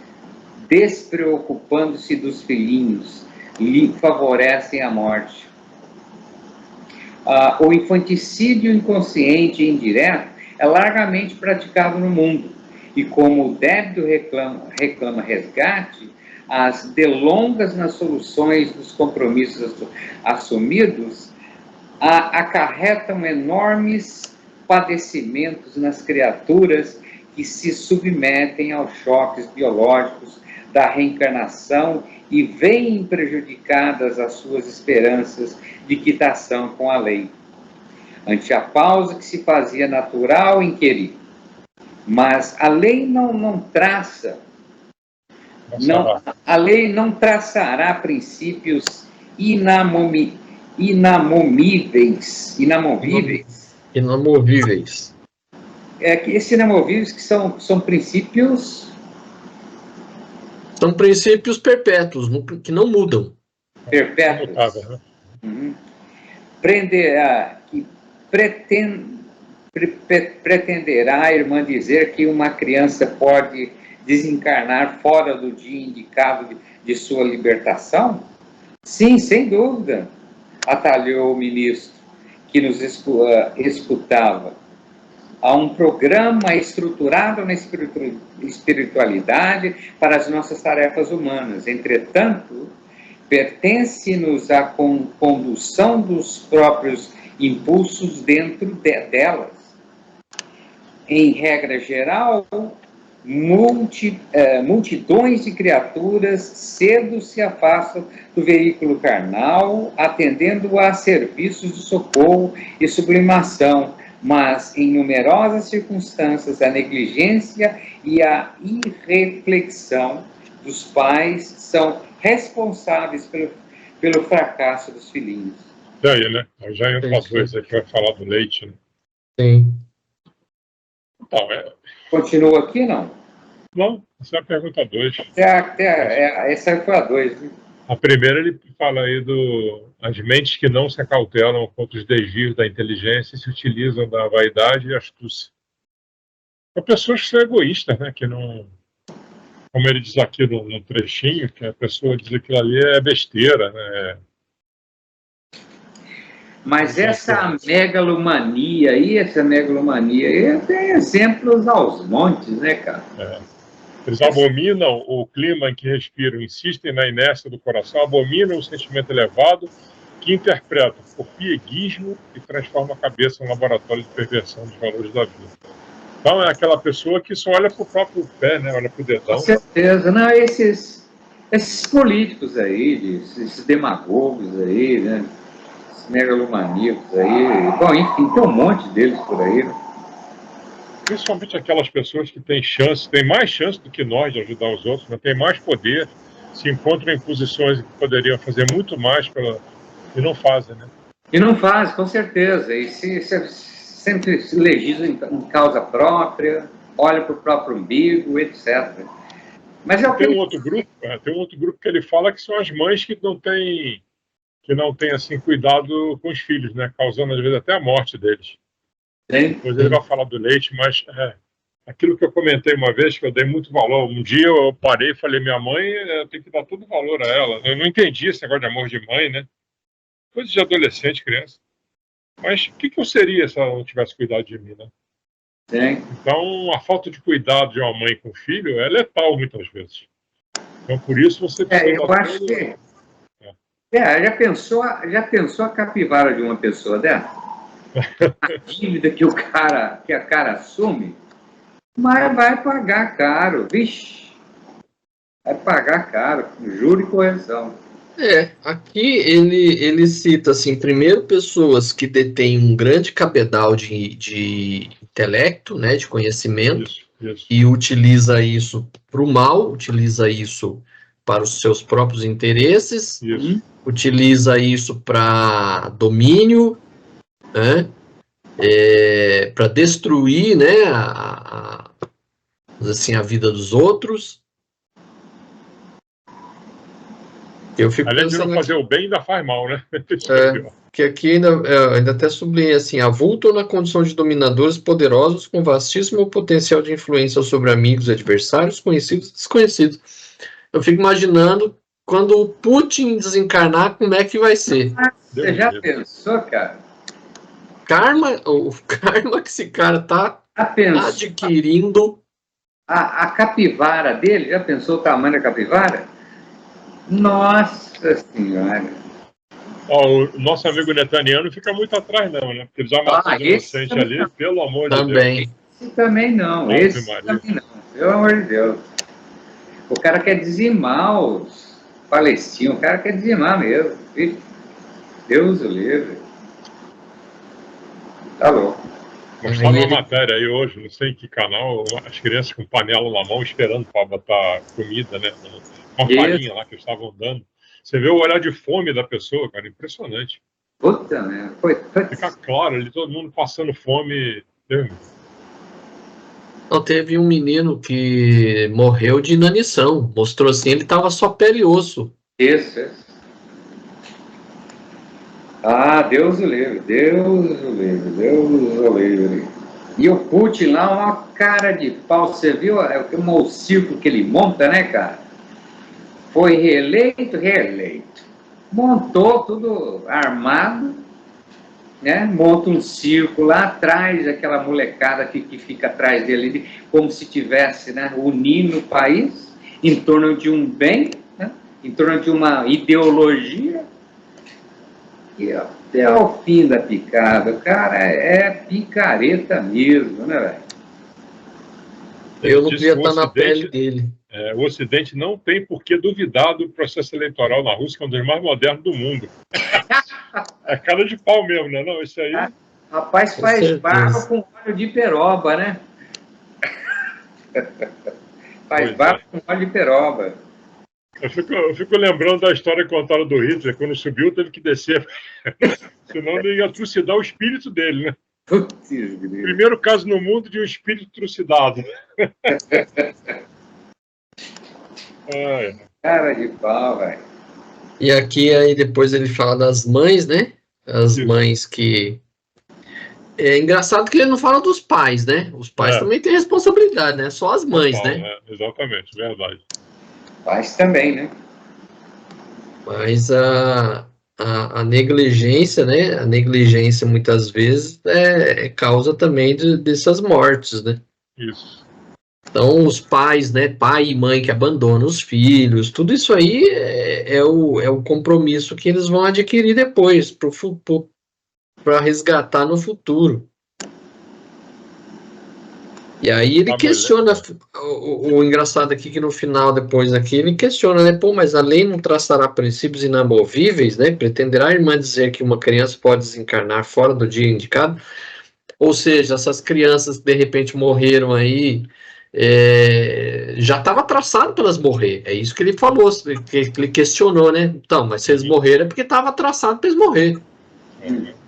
despreocupando-se dos filhinhos, lhe favorecem a morte. O infanticídio inconsciente e indireto é largamente praticado no mundo, e como o débito reclama resgate, as delongas nas soluções dos compromissos assumidos acarretam enormes padecimentos nas criaturas que se submetem aos choques biológicos da reencarnação e veem prejudicadas as suas esperanças de quitação com a lei. Ante a pausa que se fazia natural inquirir. Mas a lei não traça, a lei não traçará princípios inamovíveis. Que esses inamovíveis que são princípios... São princípios perpétuos, que não mudam. Perpétuos. Uhum. Pretenderá a irmã dizer que uma criança pode desencarnar fora do dia indicado de sua libertação? Sim, sem dúvida, atalhou o ministro, que nos escutava. Há um programa estruturado na espiritualidade para as nossas tarefas humanas. Entretanto, pertence-nos a condução dos próprios impulsos dentro delas. Em regra geral, multidões de criaturas cedo se afastam do veículo carnal, atendendo a serviços de socorro e sublimação, mas em numerosas circunstâncias a negligência e a irreflexão dos pais são responsáveis pelo fracasso dos filhinhos. E aí, né? Já entra uma coisa que vai falar do leite, né? Sim. Então, Continua aqui, não? Não, essa é a pergunta 2. Essa foi a 2, né? A primeira, ele fala aí as mentes que não se acautelam contra os desvios da inteligência e se utilizam da vaidade e astúcia. São pessoas que são egoístas, né? Que não... Como ele diz aqui no trechinho, que a pessoa diz que aquilo ali é besteira, né? Mas essa megalomania aí tem exemplos aos montes, né, cara? Eles abominam o clima em que respiram, insistem na inércia do coração, abominam o sentimento elevado que interpreta por pieguismo e transforma a cabeça em um laboratório de perversão dos valores da vida. Então é aquela pessoa que só olha para o próprio pé, né? Olha para o dedão. Com certeza. Não, esses políticos aí, esses demagogos aí, né? Esses megalomaníacos aí. Bom, enfim, tem um monte deles por aí, né? Principalmente aquelas pessoas que têm mais chance do que nós de ajudar os outros, mas têm mais poder, se encontram em posições que poderiam fazer muito mais e não fazem, né? E não fazem, com certeza. E sempre se legislam em causa própria, olha para o próprio umbigo, etc. Mas tem um outro grupo que ele fala que são as mães que não têm assim cuidado com os filhos, né? Causando às vezes até a morte deles. Depois ele vai falar do leite, mas aquilo que eu comentei uma vez, que eu dei muito valor. Um dia eu parei e falei, minha mãe, eu tenho que dar todo valor a ela. Eu não entendi esse negócio de amor de mãe, né? Coisa de adolescente, criança. Mas o que eu seria se ela não tivesse cuidado de mim, né? Sim. Então, a falta de cuidado de uma mãe com o filho é letal muitas vezes. Então, por isso você precisa... Eu acho que... já pensou a capivara de uma pessoa dessa? A dívida que a cara assume, mas vai pagar caro, vixe. Vai pagar caro, juro e correção. Aqui ele cita, assim, primeiro, pessoas que detêm um grande cabedal de intelecto, né, de conhecimento, isso. E utiliza isso para o mal, utiliza isso para os seus próprios interesses, utiliza isso para domínio, né, para destruir, né, assim, a vida dos outros. Eu fico Além de pensando não fazer o bem, ainda faz mal, né? Que aqui ainda até sublinha assim, avultam na condição de dominadores poderosos com vastíssimo potencial de influência sobre amigos, adversários, conhecidos e desconhecidos. Eu fico imaginando quando o Putin desencarnar, como é que vai ser. Você já pensou, cara? O karma que esse cara tá adquirindo. A capivara dele, já pensou o tamanho da capivara? Nossa Senhora! O nosso amigo netaniano fica muito atrás, não, né? Porque eles já mataram inocente ali, não. Pelo amor de Deus. Esse também não, esse também não, pelo amor de Deus. O cara quer dizimar os palestinos, o cara quer dizimar mesmo. Deus o livre. Tá louco. Mostrava uma matéria aí hoje, não sei em que canal, as crianças com panela na mão esperando para botar comida, né? Uma farinha lá que eles estavam dando. Você vê o olhar de fome da pessoa, cara, impressionante. Puta, né? Fica claro ali, todo mundo passando fome. Não, teve um menino que morreu de inanição. Mostrou assim, ele tava só pele e osso. Isso. Ah, Deus o livre, Deus o livre, Deus o livre. E o Putin lá, uma cara de pau. Você viu o circo que ele monta, né, cara? Foi reeleito. Montou tudo armado, né? Monta um circo lá atrás, aquela molecada que fica atrás dele, como se tivesse, né, unindo o país em torno de um bem, né? Em torno de uma ideologia. E até o fim da picada, o cara é picareta mesmo, né, velho? Eu não queria estar na pele dele. O Ocidente não tem por que duvidar do processo eleitoral na Rússia, que é um dos mais modernos do mundo. É cara de pau mesmo, né? Não, isso aí... Rapaz, faz barba com óleo de peroba, né? Faz barba com óleo de peroba. Eu fico lembrando da história contada do Hitler, quando subiu teve que descer, senão ele ia trucidar o espírito dele, né? Primeiro caso no mundo de um espírito trucidado. Cara de pau, velho. E aqui aí depois ele fala das mães, né? As mães que... É engraçado que ele não fala dos pais, né? Os pais também têm responsabilidade, né? Só as mães, né? Exatamente, verdade. Pais também, né? Mas a negligência, né? A negligência muitas vezes é causa também dessas mortes, né? Isso. Então, os pais, né? Pai e mãe que abandonam os filhos, tudo isso aí é o compromisso que eles vão adquirir depois, para resgatar no futuro. E aí ele questiona, o engraçado aqui que no final, depois aqui, ele questiona, né? Pô, mas a lei não traçará princípios inamovíveis, né? Pretenderá a irmã dizer que uma criança pode desencarnar fora do dia indicado? Ou seja, essas crianças que de repente morreram aí, já estava traçado para elas morrer. É isso que ele falou, que ele questionou, né? Então, mas se eles morreram é porque estava traçado para eles morrer.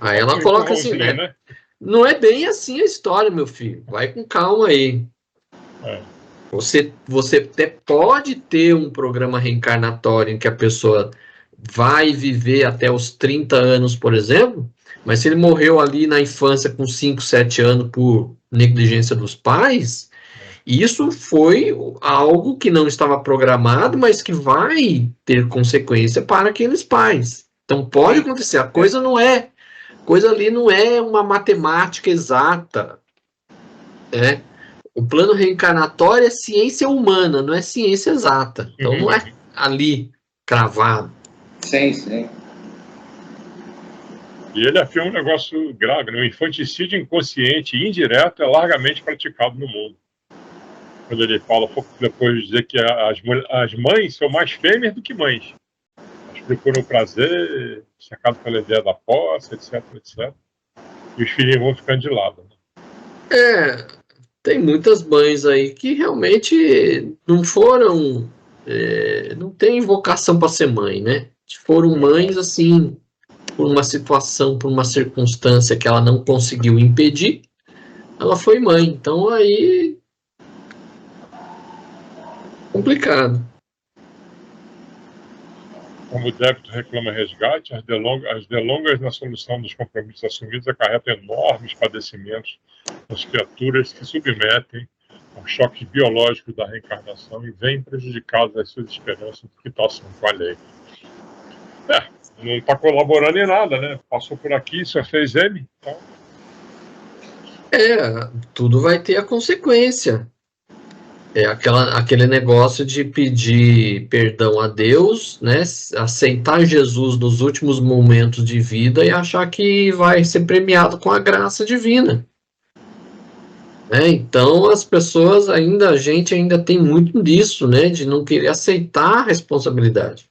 Aí ela coloca assim, né? Não é bem assim a história, meu filho. Vai com calma aí. Você até pode ter um programa reencarnatório em que a pessoa vai viver até os 30 anos, por exemplo, mas se ele morreu ali na infância com 5, 7 anos por negligência dos pais, Isso foi algo que não estava programado, mas que vai ter consequência para aqueles pais. Então pode acontecer, a coisa ali não é uma matemática exata, né? O plano reencarnatório é ciência humana, não é ciência exata. Então não é ali cravado. Sim, sim. E ele afirma um negócio grave, né? O infanticídio inconsciente e indireto é largamente praticado no mundo. Quando ele fala, depois de dizer que as mães são mais fêmeas do que mães. Elas procuram o prazer, cercado pela ideia da posse, etc, etc. E os filhinhos vão ficando de lado. Né? Tem muitas mães aí que realmente não foram, não tem vocação para ser mãe, né? Foram mães assim, por uma situação, por uma circunstância que ela não conseguiu impedir, ela foi mãe. Então aí complicado. Como o débito reclama resgate, as delongas na solução dos compromissos assumidos acarretam enormes padecimentos das criaturas que se submetem aos choques biológicos da reencarnação e vêm prejudicadas as suas esperanças que torcem com a lei. Não está colaborando em nada, né? Passou por aqui, só fez M. Então... tudo vai ter a consequência. Aquele negócio de pedir perdão a Deus, né? Aceitar Jesus nos últimos momentos de vida e achar que vai ser premiado com a graça divina. Então as pessoas a gente ainda tem muito disso, né? De não querer aceitar a responsabilidade.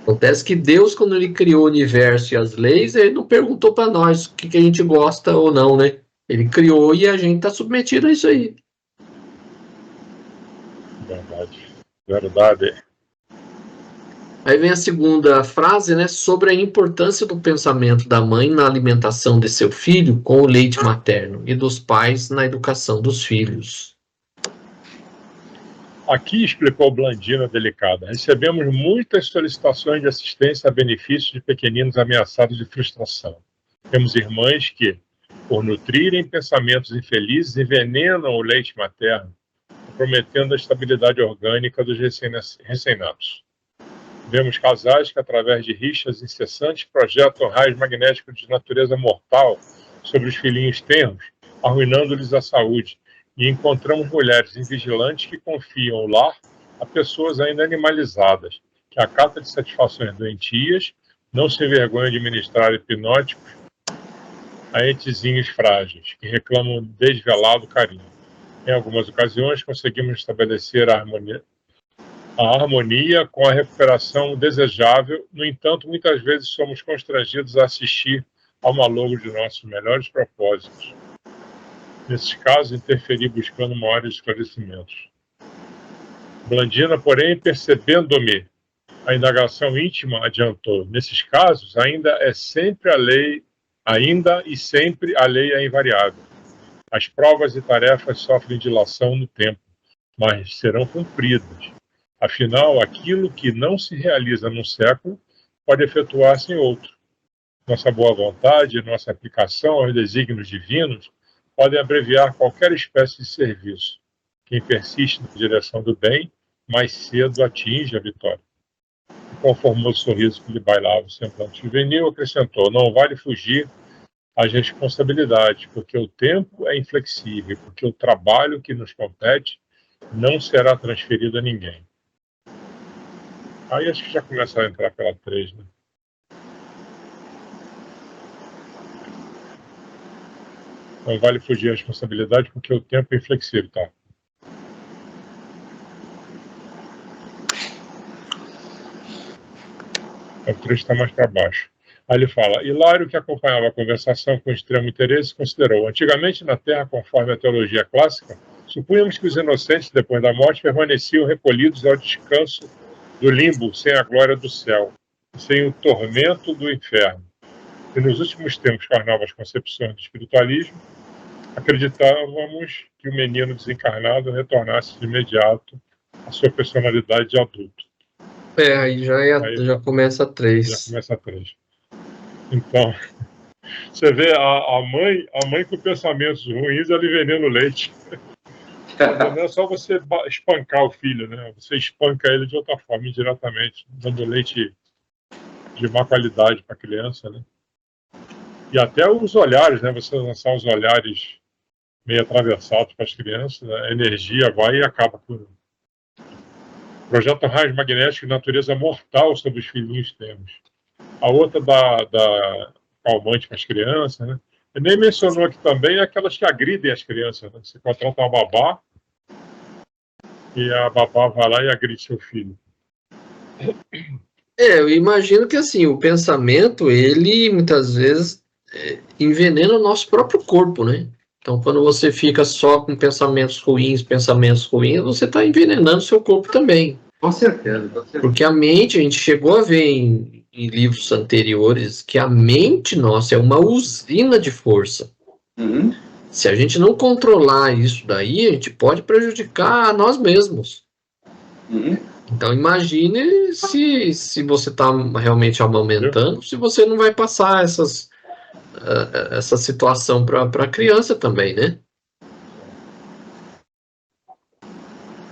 Acontece que Deus, quando ele criou o universo e as leis, ele não perguntou para nós o que a gente gosta ou não, né? Ele criou e a gente está submetido a isso aí. Verdade. Aí vem a segunda frase, né? Sobre a importância do pensamento da mãe na alimentação de seu filho com o leite materno e dos pais na educação dos filhos. Aqui, explicou Blandina Delicada, recebemos muitas solicitações de assistência a benefício de pequeninos ameaçados de frustração. Temos irmãs que, por nutrirem pensamentos infelizes, envenenam o leite materno, comprometendo a estabilidade orgânica dos recém-natos. Vemos casais que, através de rixas incessantes, projetam raios magnéticos de natureza mortal sobre os filhinhos tenros, arruinando-lhes a saúde. E encontramos mulheres invigilantes que confiam o lar a pessoas ainda animalizadas, que acatam de satisfações doentias, não se envergonham de ministrar hipnóticos a entezinhos frágeis, que reclamam desvelado carinho. Em algumas ocasiões, conseguimos estabelecer a harmonia com a recuperação desejável. No entanto, muitas vezes somos constrangidos a assistir ao malogro de nossos melhores propósitos. Nesses casos, interferir buscando maiores esclarecimentos. Blandina, porém, percebendo-me a indagação íntima, adiantou: nesses casos, ainda e sempre a lei é invariável. As provas e tarefas sofrem dilação no tempo, mas serão cumpridas. Afinal, aquilo que não se realiza num século pode efetuar-se em outro. Nossa boa vontade e nossa aplicação aos desígnios divinos podem abreviar qualquer espécie de serviço. Quem persiste na direção do bem, mais cedo atinge a vitória. E com o formoso sorriso que lhe bailava o semblante juvenil, acrescentou: não vale fugir às responsabilidades, porque o tempo é inflexível, porque o trabalho que nos compete não será transferido a ninguém. Aí acho que já começa a entrar pela 3, né? Não vale fugir à responsabilidade porque o tempo é inflexível, tá? O 3 está mais para baixo. Aí ele fala: Hilário, que acompanhava a conversação com extremo interesse, considerou: antigamente na Terra, conforme a teologia clássica, supunhamos que os inocentes, depois da morte, permaneciam recolhidos ao descanso do limbo, sem a glória do céu, sem o tormento do inferno. E nos últimos tempos, com as novas concepções do espiritualismo, acreditávamos que o menino desencarnado retornasse de imediato à sua personalidade de adulto. Aí já começa a 3. Já começa a 3. Então, Você vê a mãe com pensamentos ruins, ela envenena o leite. Não é só você espancar o filho, né? Você espanca ele de outra forma, indiretamente, dando leite de má qualidade para a criança, né? E até os olhares, né? Você lançar os olhares meio atravessados para as crianças, né? A energia vai e acaba com o projeto raios magnéticos de natureza mortal sobre os filhinhos temos. A outra da calmante para as crianças, né? E nem mencionou aqui também aquelas que agridem as crianças, né? Você contrata uma babá e a babá vai lá e agride seu filho. Eu imagino que assim, o pensamento, ele muitas vezes envenena o nosso próprio corpo, né? Então, quando você fica só com pensamentos ruins, você está envenenando seu corpo também. Com certeza. Porque a mente, a gente chegou a ver em livros anteriores que a mente nossa é uma usina de força. Uhum. Se a gente não controlar isso daí, a gente pode prejudicar a nós mesmos. Uhum. Então imagine se você está realmente amamentando, se você não vai passar essa situação para a criança também, né?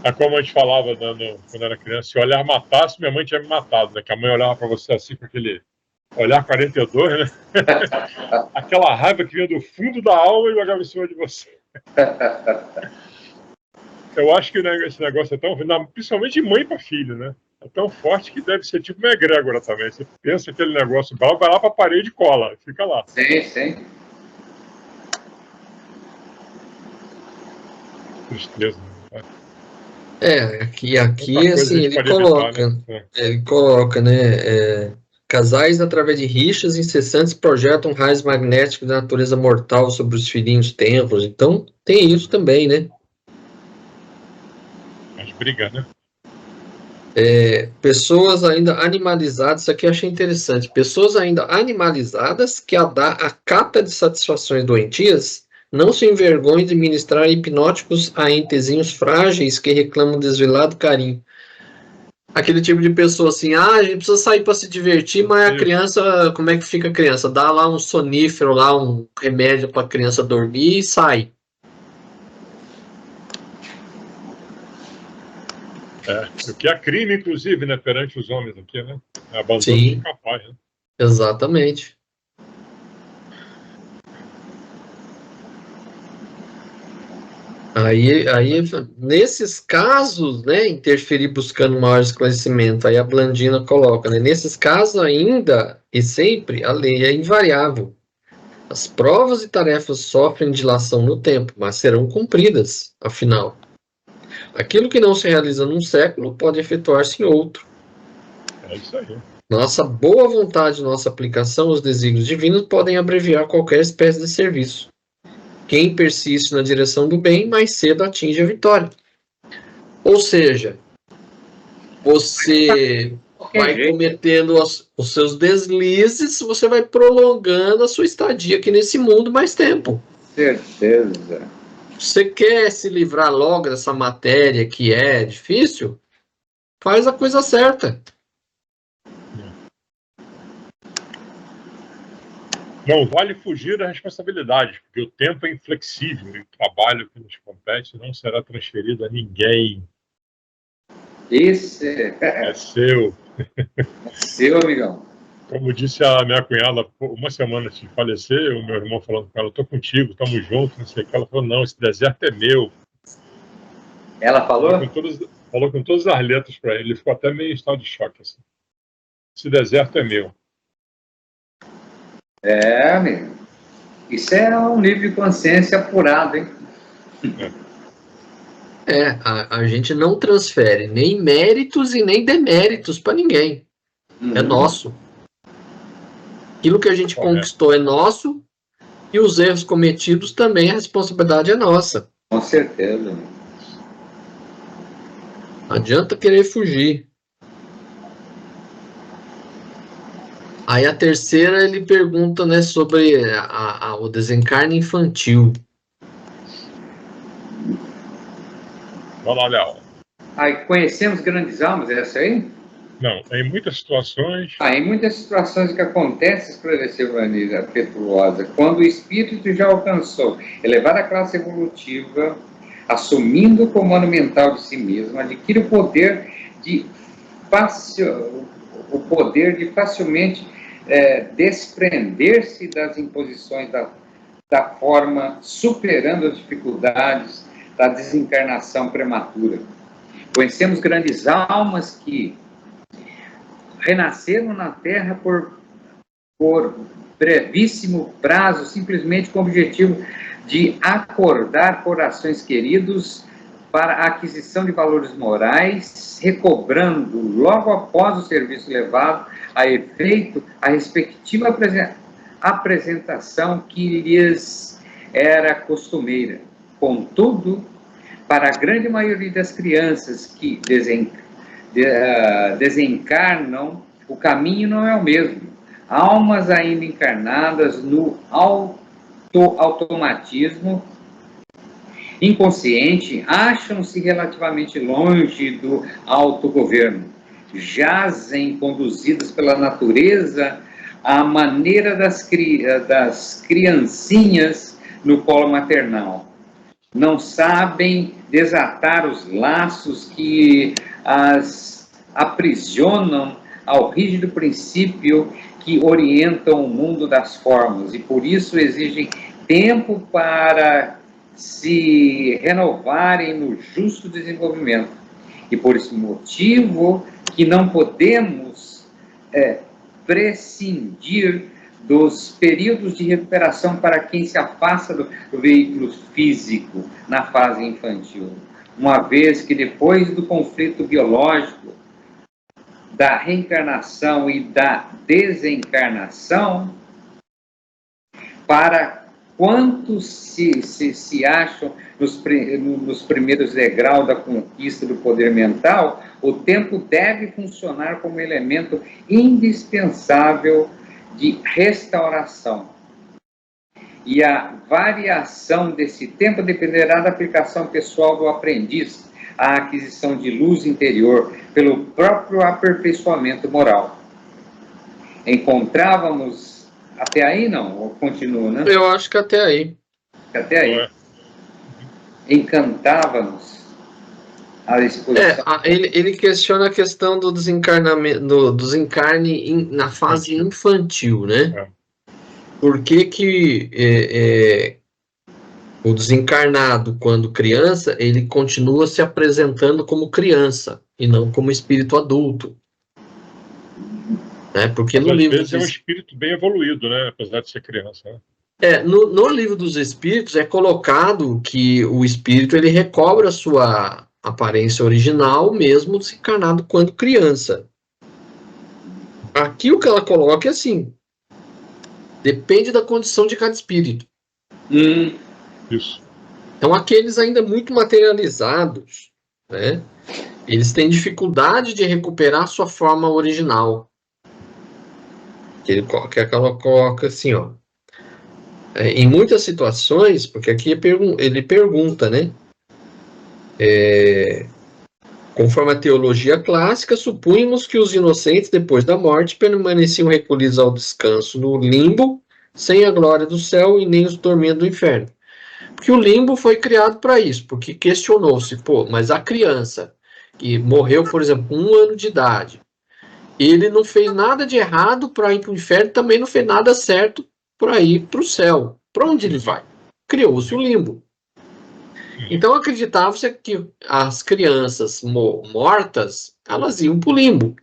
É como a gente falava quando era criança, se o olhar matasse, minha mãe tinha me matado, né? Que a mãe olhava para você assim com aquele olhar 42, né? Aquela raiva que vinha do fundo da alma e jogava em cima de você. Eu acho que esse negócio é tão... Principalmente de mãe para filho, né? É tão forte que deve ser tipo uma egrégora também. Você pensa aquele negócio, vai lá para a parede e cola, fica lá. Sim. Tristeza. Aqui assim, ele coloca, né? Casais, através de rixas incessantes, projetam raios magnéticos de natureza mortal sobre os filhinhos tenros. Então, tem isso também, né? Mas briga, né? Pessoas ainda animalizadas, isso aqui eu achei interessante. Pessoas ainda animalizadas que a cata de satisfações doentias não se envergonhem de ministrar hipnóticos a entezinhos frágeis que reclamam desvelado carinho. Aquele tipo de pessoa assim, a gente precisa sair para se divertir, mas a criança, como é que fica a criança? Dá lá um sonífero, lá um remédio para a criança dormir e sai. O que é crime, inclusive, né, perante os homens aqui, né? É abandono de incapaz, né? Exatamente. Aí, nesses casos, né, interferir buscando maior esclarecimento, aí a Blandina coloca, né, nesses casos ainda e sempre a lei é invariável. As provas e tarefas sofrem dilação no tempo, mas serão cumpridas, afinal. Aquilo que não se realiza num século pode efetuar-se em outro. É isso aí. Nossa boa vontade, nossa aplicação aos desígnios divinos podem abreviar qualquer espécie de serviço. Quem persiste na direção do bem, mais cedo atinge a vitória. Ou seja, você vai cometendo os seus deslizes, você vai prolongando a sua estadia aqui nesse mundo mais tempo. Certeza. Você quer se livrar logo dessa matéria que é difícil? Faz a coisa certa. Não vale fugir da responsabilidade, porque o tempo é inflexível e o trabalho que nos compete não será transferido a ninguém. Isso é seu. É seu, amigão. Como disse a minha cunhada, uma semana antes de falecer, o meu irmão falando com ela, tô contigo, estamos juntos, não sei o que. Ela falou, não, esse deserto é meu. Ela falou? Falou com todas as letras para ele. Ele ficou até meio em estado de choque. Assim. Esse deserto é meu. Amigo. Isso é um nível de consciência apurado, hein? A gente não transfere nem méritos e nem deméritos para ninguém. É nosso. Aquilo que a gente conquistou é nosso e os erros cometidos também, a responsabilidade é nossa. Com certeza. Não adianta querer fugir. Aí a terceira ele pergunta, né, sobre o desencarne infantil. Vai lá, Léo. Conhecemos grandes almas, é essa aí? Não, em muitas situações... Em muitas situações o que acontece, esclareceu a Anísia Petruosa, quando o espírito já alcançou elevada classe evolutiva, assumindo o comando mental de si mesmo, adquire o poder de facilmente desprender-se das imposições da forma, superando as dificuldades da desencarnação prematura. Conhecemos grandes almas que renasceram na Terra por brevíssimo prazo, simplesmente com o objetivo de acordar corações queridos para a aquisição de valores morais, recobrando, logo após o serviço levado a efeito, a respectiva apresentação que lhes era costumeira. Contudo, para a grande maioria das crianças que desencarnam, o caminho não é o mesmo. Almas ainda encarnadas no automatismo inconsciente acham-se relativamente longe do autogoverno. Jazem conduzidas pela natureza à maneira das criancinhas no colo maternal. Não sabem desatar os laços que as aprisionam ao rígido princípio que orientam o mundo das formas, e por isso exigem tempo para se renovarem no justo desenvolvimento. E por esse motivo que não podemos prescindir dos períodos de recuperação para quem se afasta do veículo físico na fase infantil, uma vez que depois do conflito biológico, da reencarnação e da desencarnação, para quantos se acham nos primeiros degraus da conquista do poder mental, o tempo deve funcionar como elemento indispensável de restauração. E a variação desse tempo dependerá da aplicação pessoal do aprendiz à aquisição de luz interior pelo próprio aperfeiçoamento moral. Encontrávamos até aí, não? Ou continua, né? Eu acho que até aí. Até aí. Encantava-nos a exposição. Ele questiona a questão do desencarnamento, do desencarne na fase infantil, né? Por que o desencarnado, quando criança, ele continua se apresentando como criança e não como espírito adulto? Né? Porque mas no livro é um espírito bem evoluído, né? Apesar de ser criança. Né? No livro dos espíritos é colocado que o espírito ele recobra a sua aparência original mesmo desencarnado quando criança. Aqui o que ela coloca é assim: depende da condição de cada espírito. Isso. Então, aqueles ainda muito materializados, né, eles têm dificuldade de recuperar sua forma original. Que ela coloca assim, ó. Em muitas situações, porque aqui ele pergunta, né? Conforme a teologia clássica, supunhamos que os inocentes, depois da morte, permaneciam recolhidos ao descanso no limbo, sem a glória do céu e nem os tormentos do inferno. Porque o limbo foi criado para isso, porque questionou-se, mas a criança que morreu, por exemplo, com 1 ano de idade, ele não fez nada de errado para ir para o inferno, também não fez nada certo para ir para o céu. Para onde ele vai? Criou-se o limbo. Então acreditava-se que as crianças mortas, elas iam para o limbo.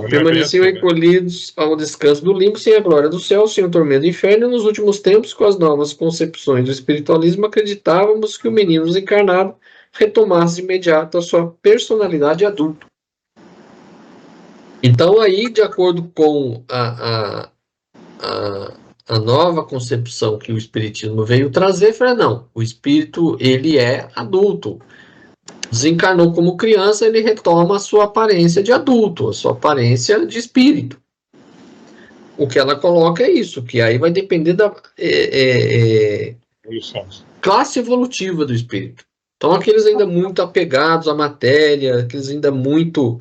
Permaneciam recolhidos ao descanso do limbo, sem a glória do céu, sem o tormento do inferno. E nos últimos tempos, com as novas concepções do espiritualismo, acreditávamos que o menino desencarnado retomasse de imediato a sua personalidade adulta. Então aí, de acordo com a nova concepção que o espiritismo veio trazer, falei, não, o espírito, ele é adulto. Desencarnou como criança, ele retoma a sua aparência de adulto, a sua aparência de espírito. O que ela coloca é isso, que aí vai depender da classe evolutiva do espírito. Então, aqueles ainda muito apegados à matéria, aqueles ainda muito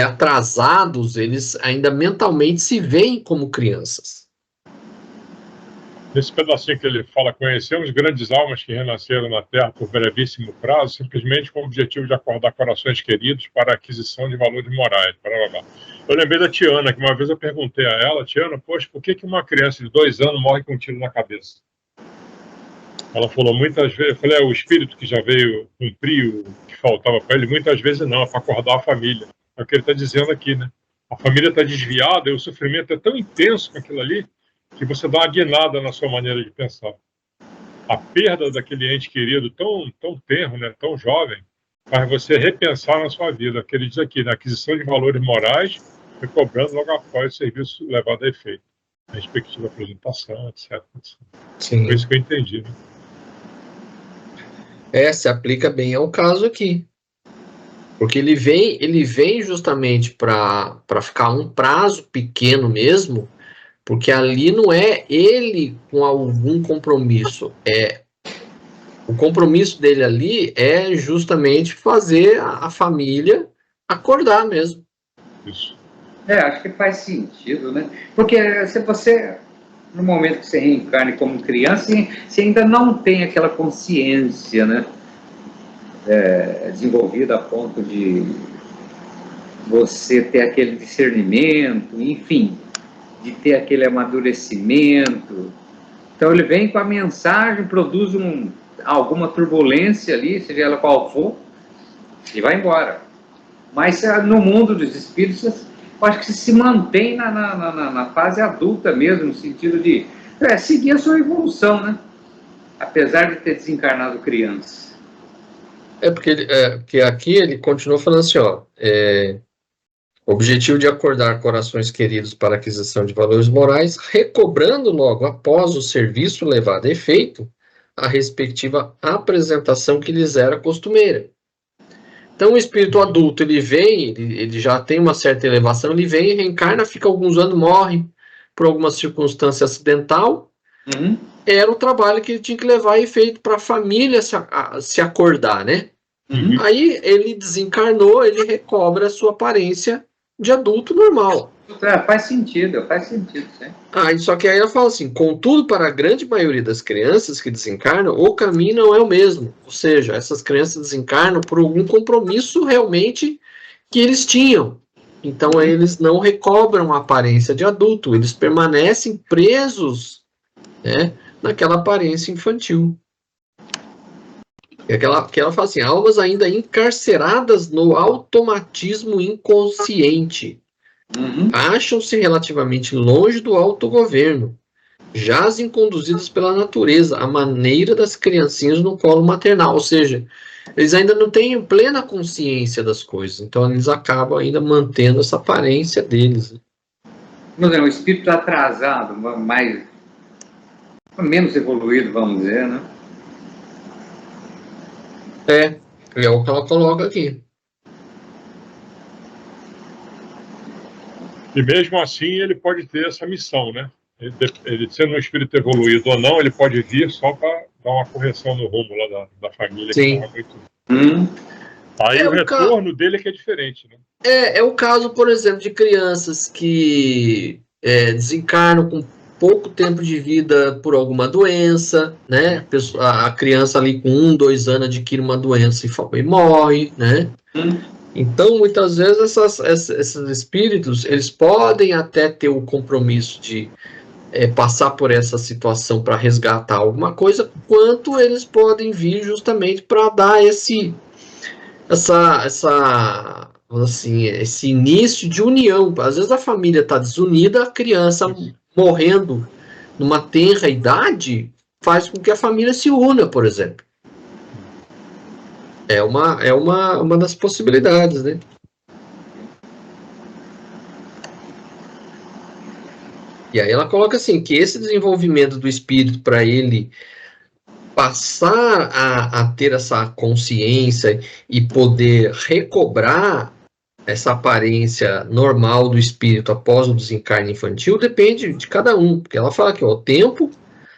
atrasados, eles ainda mentalmente se veem como crianças. Nesse pedacinho que ele fala, conhecemos grandes almas que renasceram na Terra por brevíssimo prazo, simplesmente com o objetivo de acordar corações queridos para a aquisição de valores morais. Eu lembrei da Tiana, que uma vez eu perguntei a ela, Tiana, poxa, por que uma criança de 2 anos morre com um tiro na cabeça? Ela falou, muitas vezes, eu falei, o espírito que já veio cumprir o que faltava para ele, muitas vezes não, é para acordar a família. É o que ele está dizendo aqui, né? A família está desviada e o sofrimento é tão intenso com aquilo ali, que você dá uma guinada na sua maneira de pensar. A perda daquele ente querido tão tenro, né, tão jovem, faz você repensar na sua vida. Que ele diz aqui, na aquisição de valores morais, recobrando logo após o serviço levado a efeito. A respectiva apresentação, etc. Sim. Foi isso que eu entendi. Né? Se aplica bem ao caso aqui. Porque ele vem justamente para ficar um prazo pequeno mesmo, porque ali não é ele com algum compromisso, o compromisso dele ali é justamente fazer a família acordar mesmo. Isso. Acho que faz sentido, né? Porque se você, no momento que você reencarne como criança, você ainda não tem aquela consciência, né? Desenvolvida a ponto de você ter aquele discernimento, enfim, de ter aquele amadurecimento. Então ele vem com a mensagem, produz alguma turbulência ali, seja ela qual for, e vai embora. Mas no mundo dos espíritos, eu acho que se mantém na fase adulta mesmo, no sentido de seguir a sua evolução, né? Apesar de ter desencarnado criança. Porque aqui ele continua falando assim, objetivo de acordar corações queridos para aquisição de valores morais, recobrando logo após o serviço levado a efeito a respectiva apresentação que lhes era costumeira. Então o espírito adulto, ele já tem uma certa elevação, ele vem, reencarna, fica alguns anos, morre por alguma circunstância acidental. Era o trabalho que ele tinha que levar a efeito para a família se acordar, né? Aí ele desencarnou, ele recobra a sua aparência de adulto normal. Faz sentido, sim. Só que aí ela fala assim, contudo, para a grande maioria das crianças que desencarnam, o caminho não é o mesmo. Ou seja, essas crianças desencarnam por algum compromisso realmente que eles tinham. Então, eles não recobram a aparência de adulto, eles permanecem presos, né, naquela aparência infantil. Que ela fala assim, almas ainda encarceradas no automatismo inconsciente. Acham-se relativamente longe do autogoverno, jazem conduzidas pela natureza, à maneira das criancinhas no colo maternal, ou seja, eles ainda não têm plena consciência das coisas, então eles acabam ainda mantendo essa aparência deles. Mas o espírito atrasado, menos evoluído, vamos dizer, né? É o que ela coloca aqui. E mesmo assim ele pode ter essa missão, né? Ele sendo um espírito evoluído ou não, ele pode vir só para dar uma correção no rumo lá da família. Sim. Que muito... Aí o retorno dele é que é diferente, né? É o caso, por exemplo, de crianças que desencarnam com pouco tempo de vida por alguma doença, né? A criança ali com 1, 2 anos adquire uma doença e morre, né? Então, muitas vezes, esses espíritos, eles podem até ter o compromisso de passar por essa situação para resgatar alguma coisa, quanto eles podem vir justamente para dar esse início de união. Às vezes a família está desunida, a criança morrendo numa tenra idade faz com que a família se una, por exemplo. É uma das possibilidades, né? E aí ela coloca assim, que esse desenvolvimento do espírito para ele passar a ter essa consciência e poder recobrar essa aparência normal do espírito após o desencarne infantil depende de cada um, porque ela fala que o tempo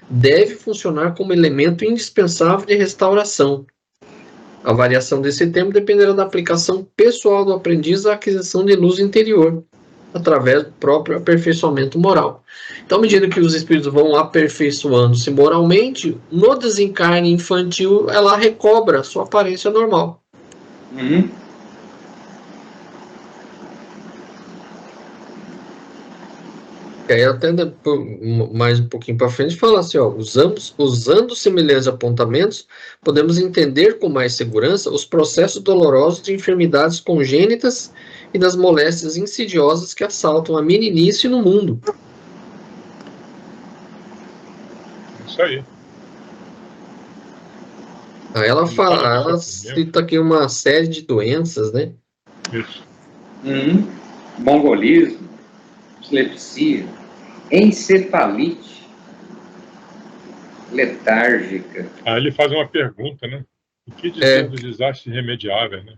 deve funcionar como elemento indispensável de restauração. A variação desse tempo dependerá da aplicação pessoal do aprendiz à aquisição de luz interior, através do próprio aperfeiçoamento moral. Então, à medida que os espíritos vão aperfeiçoando-se moralmente, no desencarne infantil, ela recobra sua aparência normal. Uhum. E aí, até mais um pouquinho para frente, fala assim, ó, usando semelhantes apontamentos, podemos entender com mais segurança os processos dolorosos de enfermidades congênitas e das moléstias insidiosas que assaltam a meninice no mundo. Isso aí. Aí ela cita aqui uma série de doenças, né? Isso. Mongolismo, epilepsia, encefalite, letárgica. Aí ele faz uma pergunta, né? O que dizer dos desastres irremediáveis, né?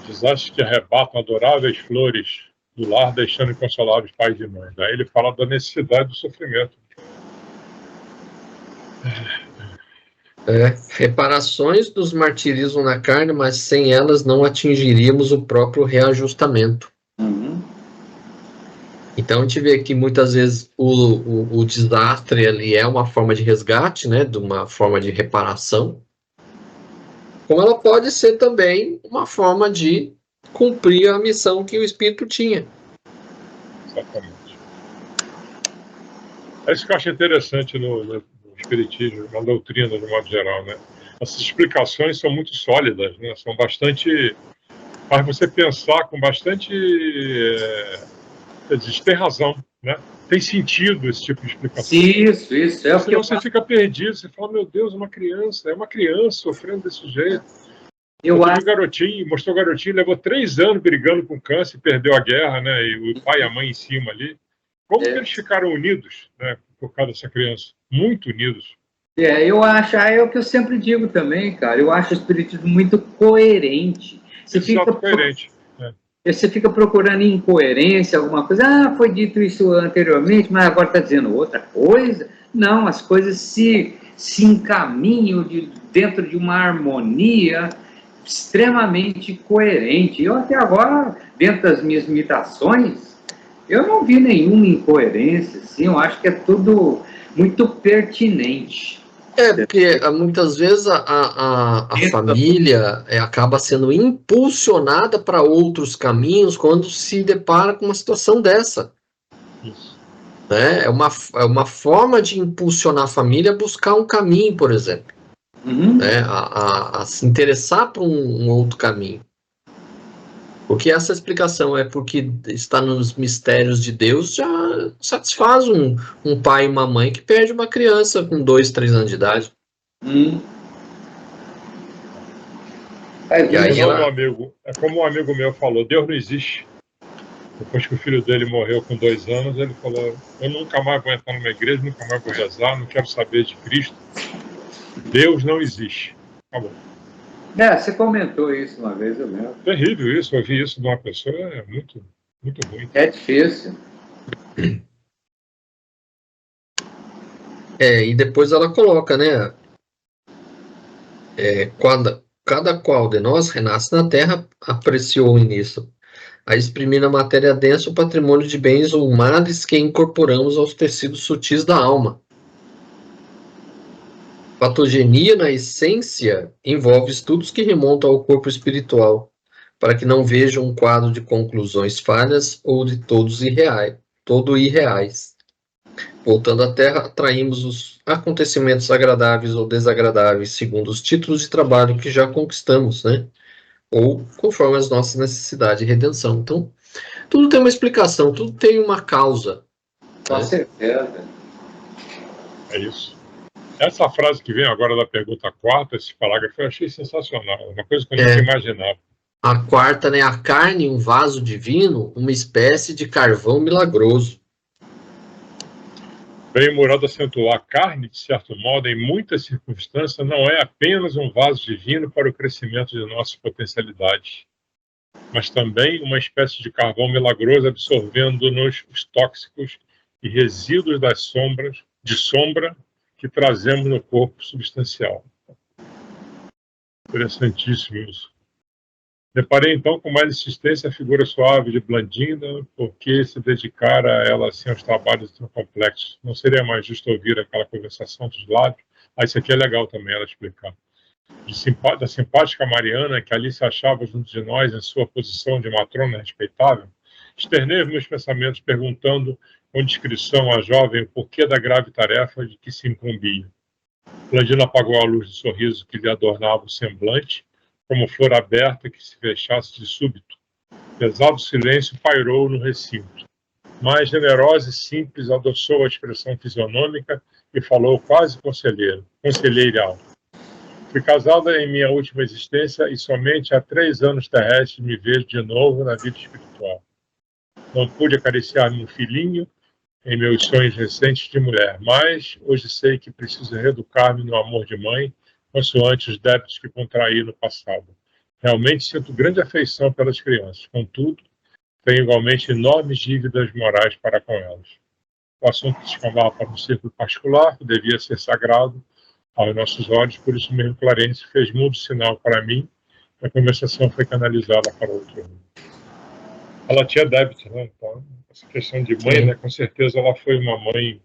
Desastres que arrebatam adoráveis flores do lar, deixando inconsoláveis pais e mães. Aí ele fala da necessidade do sofrimento. Reparações dos martirizam na carne, mas sem elas não atingiríamos o próprio reajustamento. Então a gente vê que muitas vezes o desastre ali é uma forma de resgate, né, de uma forma de reparação, como ela pode ser também uma forma de cumprir a missão que o espírito tinha. Exatamente. É isso que eu acho interessante no espiritismo, na doutrina de modo geral, né? Essas explicações são muito sólidas, né? São bastante, faz você pensar com bastante, tem razão, né? Tem sentido esse tipo de explicação. Isso. É o que você fica perdido, você fala, meu Deus, é uma criança sofrendo desse jeito. Mostrou o garotinho, levou 3 anos brigando com câncer, perdeu a guerra, né? E o pai e a mãe em cima ali. Como que eles ficaram unidos, né? Por causa dessa criança? Muito unidos. Eu acho, é o que eu sempre digo também, cara. Eu acho o espiritismo muito coerente. Você fica procurando incoerência, alguma coisa. Foi dito isso anteriormente, mas agora está dizendo outra coisa. Não, as coisas se encaminham dentro de uma harmonia extremamente coerente. Eu até agora, dentro das minhas imitações, eu não vi nenhuma incoerência. Assim, eu acho que é tudo muito pertinente. Porque muitas vezes a família acaba sendo impulsionada para outros caminhos quando se depara com uma situação dessa. Isso. Né? É uma forma de impulsionar a família a buscar um caminho, por exemplo. Né? A se interessar por um outro caminho. Porque essa explicação é porque está nos mistérios de Deus, já satisfaz um pai e uma mãe que perde uma criança com 2, 3 anos de idade. Como um amigo meu falou, Deus não existe. Depois que o filho dele morreu com 2 anos, ele falou, eu nunca mais vou entrar numa igreja, nunca mais vou rezar, não quero saber de Cristo. Deus não existe. Acabou. Você comentou isso uma vez, eu lembro. Terrível isso, ouvir isso de uma pessoa é muito, muito ruim. É difícil. E depois ela coloca, né? Cada qual de nós renasce na Terra, apreciou o início, a exprimir na matéria densa o patrimônio de bens ou males que incorporamos aos tecidos sutis da alma. Patogenia, na essência, envolve estudos que remontam ao corpo espiritual, para que não vejam um quadro de conclusões falhas ou de todo irreais. Voltando à Terra, atraímos os acontecimentos agradáveis ou desagradáveis, segundo os títulos de trabalho que já conquistamos, né? Ou conforme as nossas necessidades de redenção. Então, tudo tem uma explicação, tudo tem uma causa. Com certeza. É isso. Essa frase que vem agora da pergunta 4, esse parágrafo, eu achei sensacional. Uma coisa que eu nunca imaginava. A 4, né? A carne, um vaso divino, uma espécie de carvão milagroso. Bem humorado acentuar, a carne, de certo modo, em muitas circunstâncias, não é apenas um vaso divino para o crescimento de nossas potencialidades, mas também uma espécie de carvão milagroso absorvendo-nos os tóxicos e resíduos das sombra que trazemos no corpo substancial. Interessantíssimo isso. Reparei então com mais insistência a figura suave de Blandina, porque se dedicar a ela assim aos trabalhos tão complexos. Não seria mais justo ouvir aquela conversação dos lábios? Isso aqui é legal também ela explicar. Da simpática Mariana, que ali se achava junto de nós em sua posição de matrona respeitável, externei os meus pensamentos perguntando com discrição à jovem o porquê da grave tarefa de que se incumbia. Blandina apagou a luz do sorriso que lhe adornava o semblante, como flor aberta que se fechasse de súbito. Pesado silêncio pairou no recinto. Mais generosa e simples adoçou a expressão fisionômica e falou quase conselheirial. Fui casada em minha última existência e somente há 3 anos terrestres me vejo de novo na vida espiritual. Não pude acariciar meu filhinho em meus sonhos recentes de mulher, mas hoje sei que preciso reeducar-me no amor de mãe, consoante os débitos que contraí no passado. Realmente sinto grande afeição pelas crianças, contudo, tenho igualmente enormes dívidas morais para com elas. O assunto se escalava para um círculo particular, que devia ser sagrado aos nossos olhos, por isso mesmo Clarence fez mudo sinal para mim, e a conversação foi canalizada para outro rumo. Ela tinha débito, né? Então, essa questão de mãe, né? Com certeza ela foi uma mãe,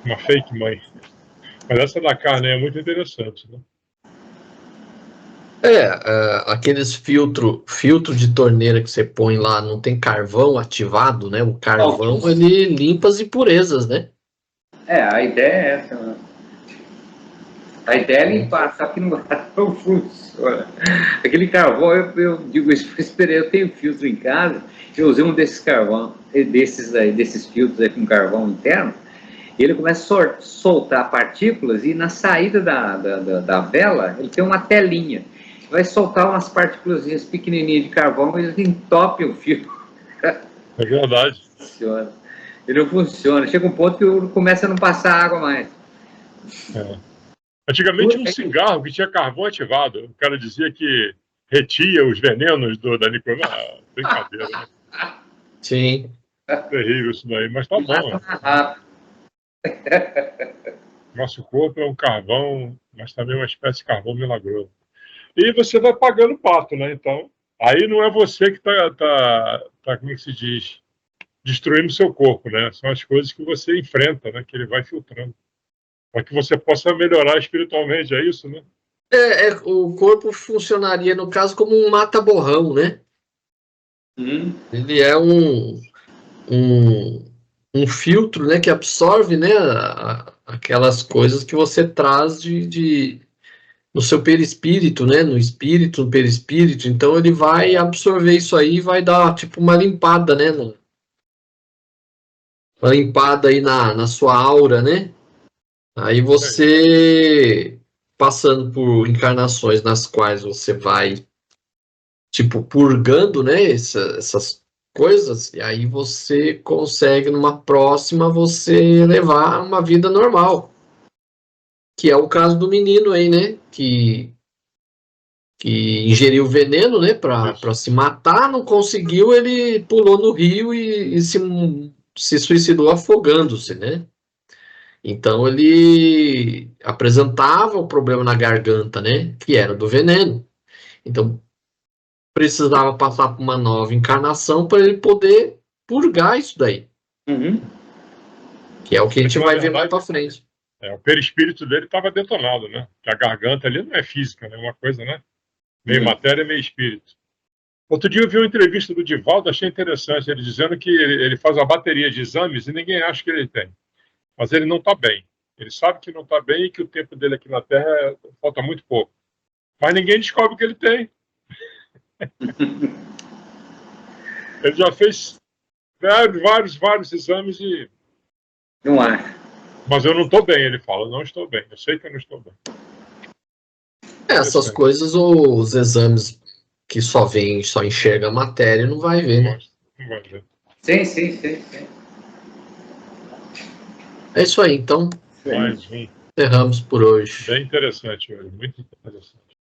uma fake mãe. Mas essa da carne é muito interessante, né? Aqueles filtro de torneira que você põe lá, não tem carvão ativado, né? O carvão, ele limpa as impurezas, né? A ideia é essa, né? A ideia é limpar, só que não funciona. Aquele carvão, eu digo isso por experiência, eu tenho filtro em casa, eu usei um desses carvão, desses filtros aí com carvão interno, e ele começa a soltar partículas, e na saída da vela, ele tem uma telinha. Vai soltar umas partículas pequenininhas de carvão, e ele entope o fio. É verdade. Ele não funciona. Chega um ponto que começa a não passar água mais. Antigamente um cigarro que tinha carvão ativado. O cara dizia que retia os venenos da nicotina. Brincadeira, né? Sim. Terrível isso daí, mas tá bom. Nosso corpo é um carvão, mas também uma espécie de carvão milagroso. E você vai pagando pato, né? Então, aí não é você que tá como é que se diz, destruindo o seu corpo, né? São as coisas que você enfrenta, né? Que ele vai filtrando. Para que você possa melhorar espiritualmente, é isso, né? O corpo funcionaria, no caso, como um mata-borrão, né? Ele é um filtro, né, que absorve, né, aquelas coisas que você traz no seu perispírito, né, no espírito, no perispírito. Então ele vai absorver isso aí e vai dar tipo uma limpada, né, uma limpada aí na sua aura, né? Aí você, passando por encarnações nas quais você vai, tipo, purgando, né, essas coisas, e aí você consegue, numa próxima, você levar uma vida normal. Que é o caso do menino aí, né, que ingeriu veneno, né, para se matar, não conseguiu, ele pulou no rio e se suicidou afogando-se, né? Então ele apresentava o problema na garganta, né? Que era do veneno. Então precisava passar por uma nova encarnação para ele poder purgar isso daí. Que é o que a gente vai ver mais para frente. O perispírito dele estava detonado, né? Que a garganta ali não é física, né? Uma coisa, né? Meio matéria, meio espírito. Outro dia eu vi uma entrevista do Divaldo, achei interessante, ele dizendo que ele faz uma bateria de exames e ninguém acha que ele tem. Mas ele não está bem. Ele sabe que não está bem e que o tempo dele aqui na Terra falta muito pouco. Mas ninguém descobre o que ele tem. Ele já fez vários exames e... Não acho. Mas eu não estou bem, ele fala. Não estou bem. Eu sei que eu não estou bem. Essas coisas, os exames que só enxerga a matéria, não vai ver, né? Não vai ver. Sim. É isso aí, então. Mais um. Encerramos por hoje. Bem interessante hoje, muito interessante.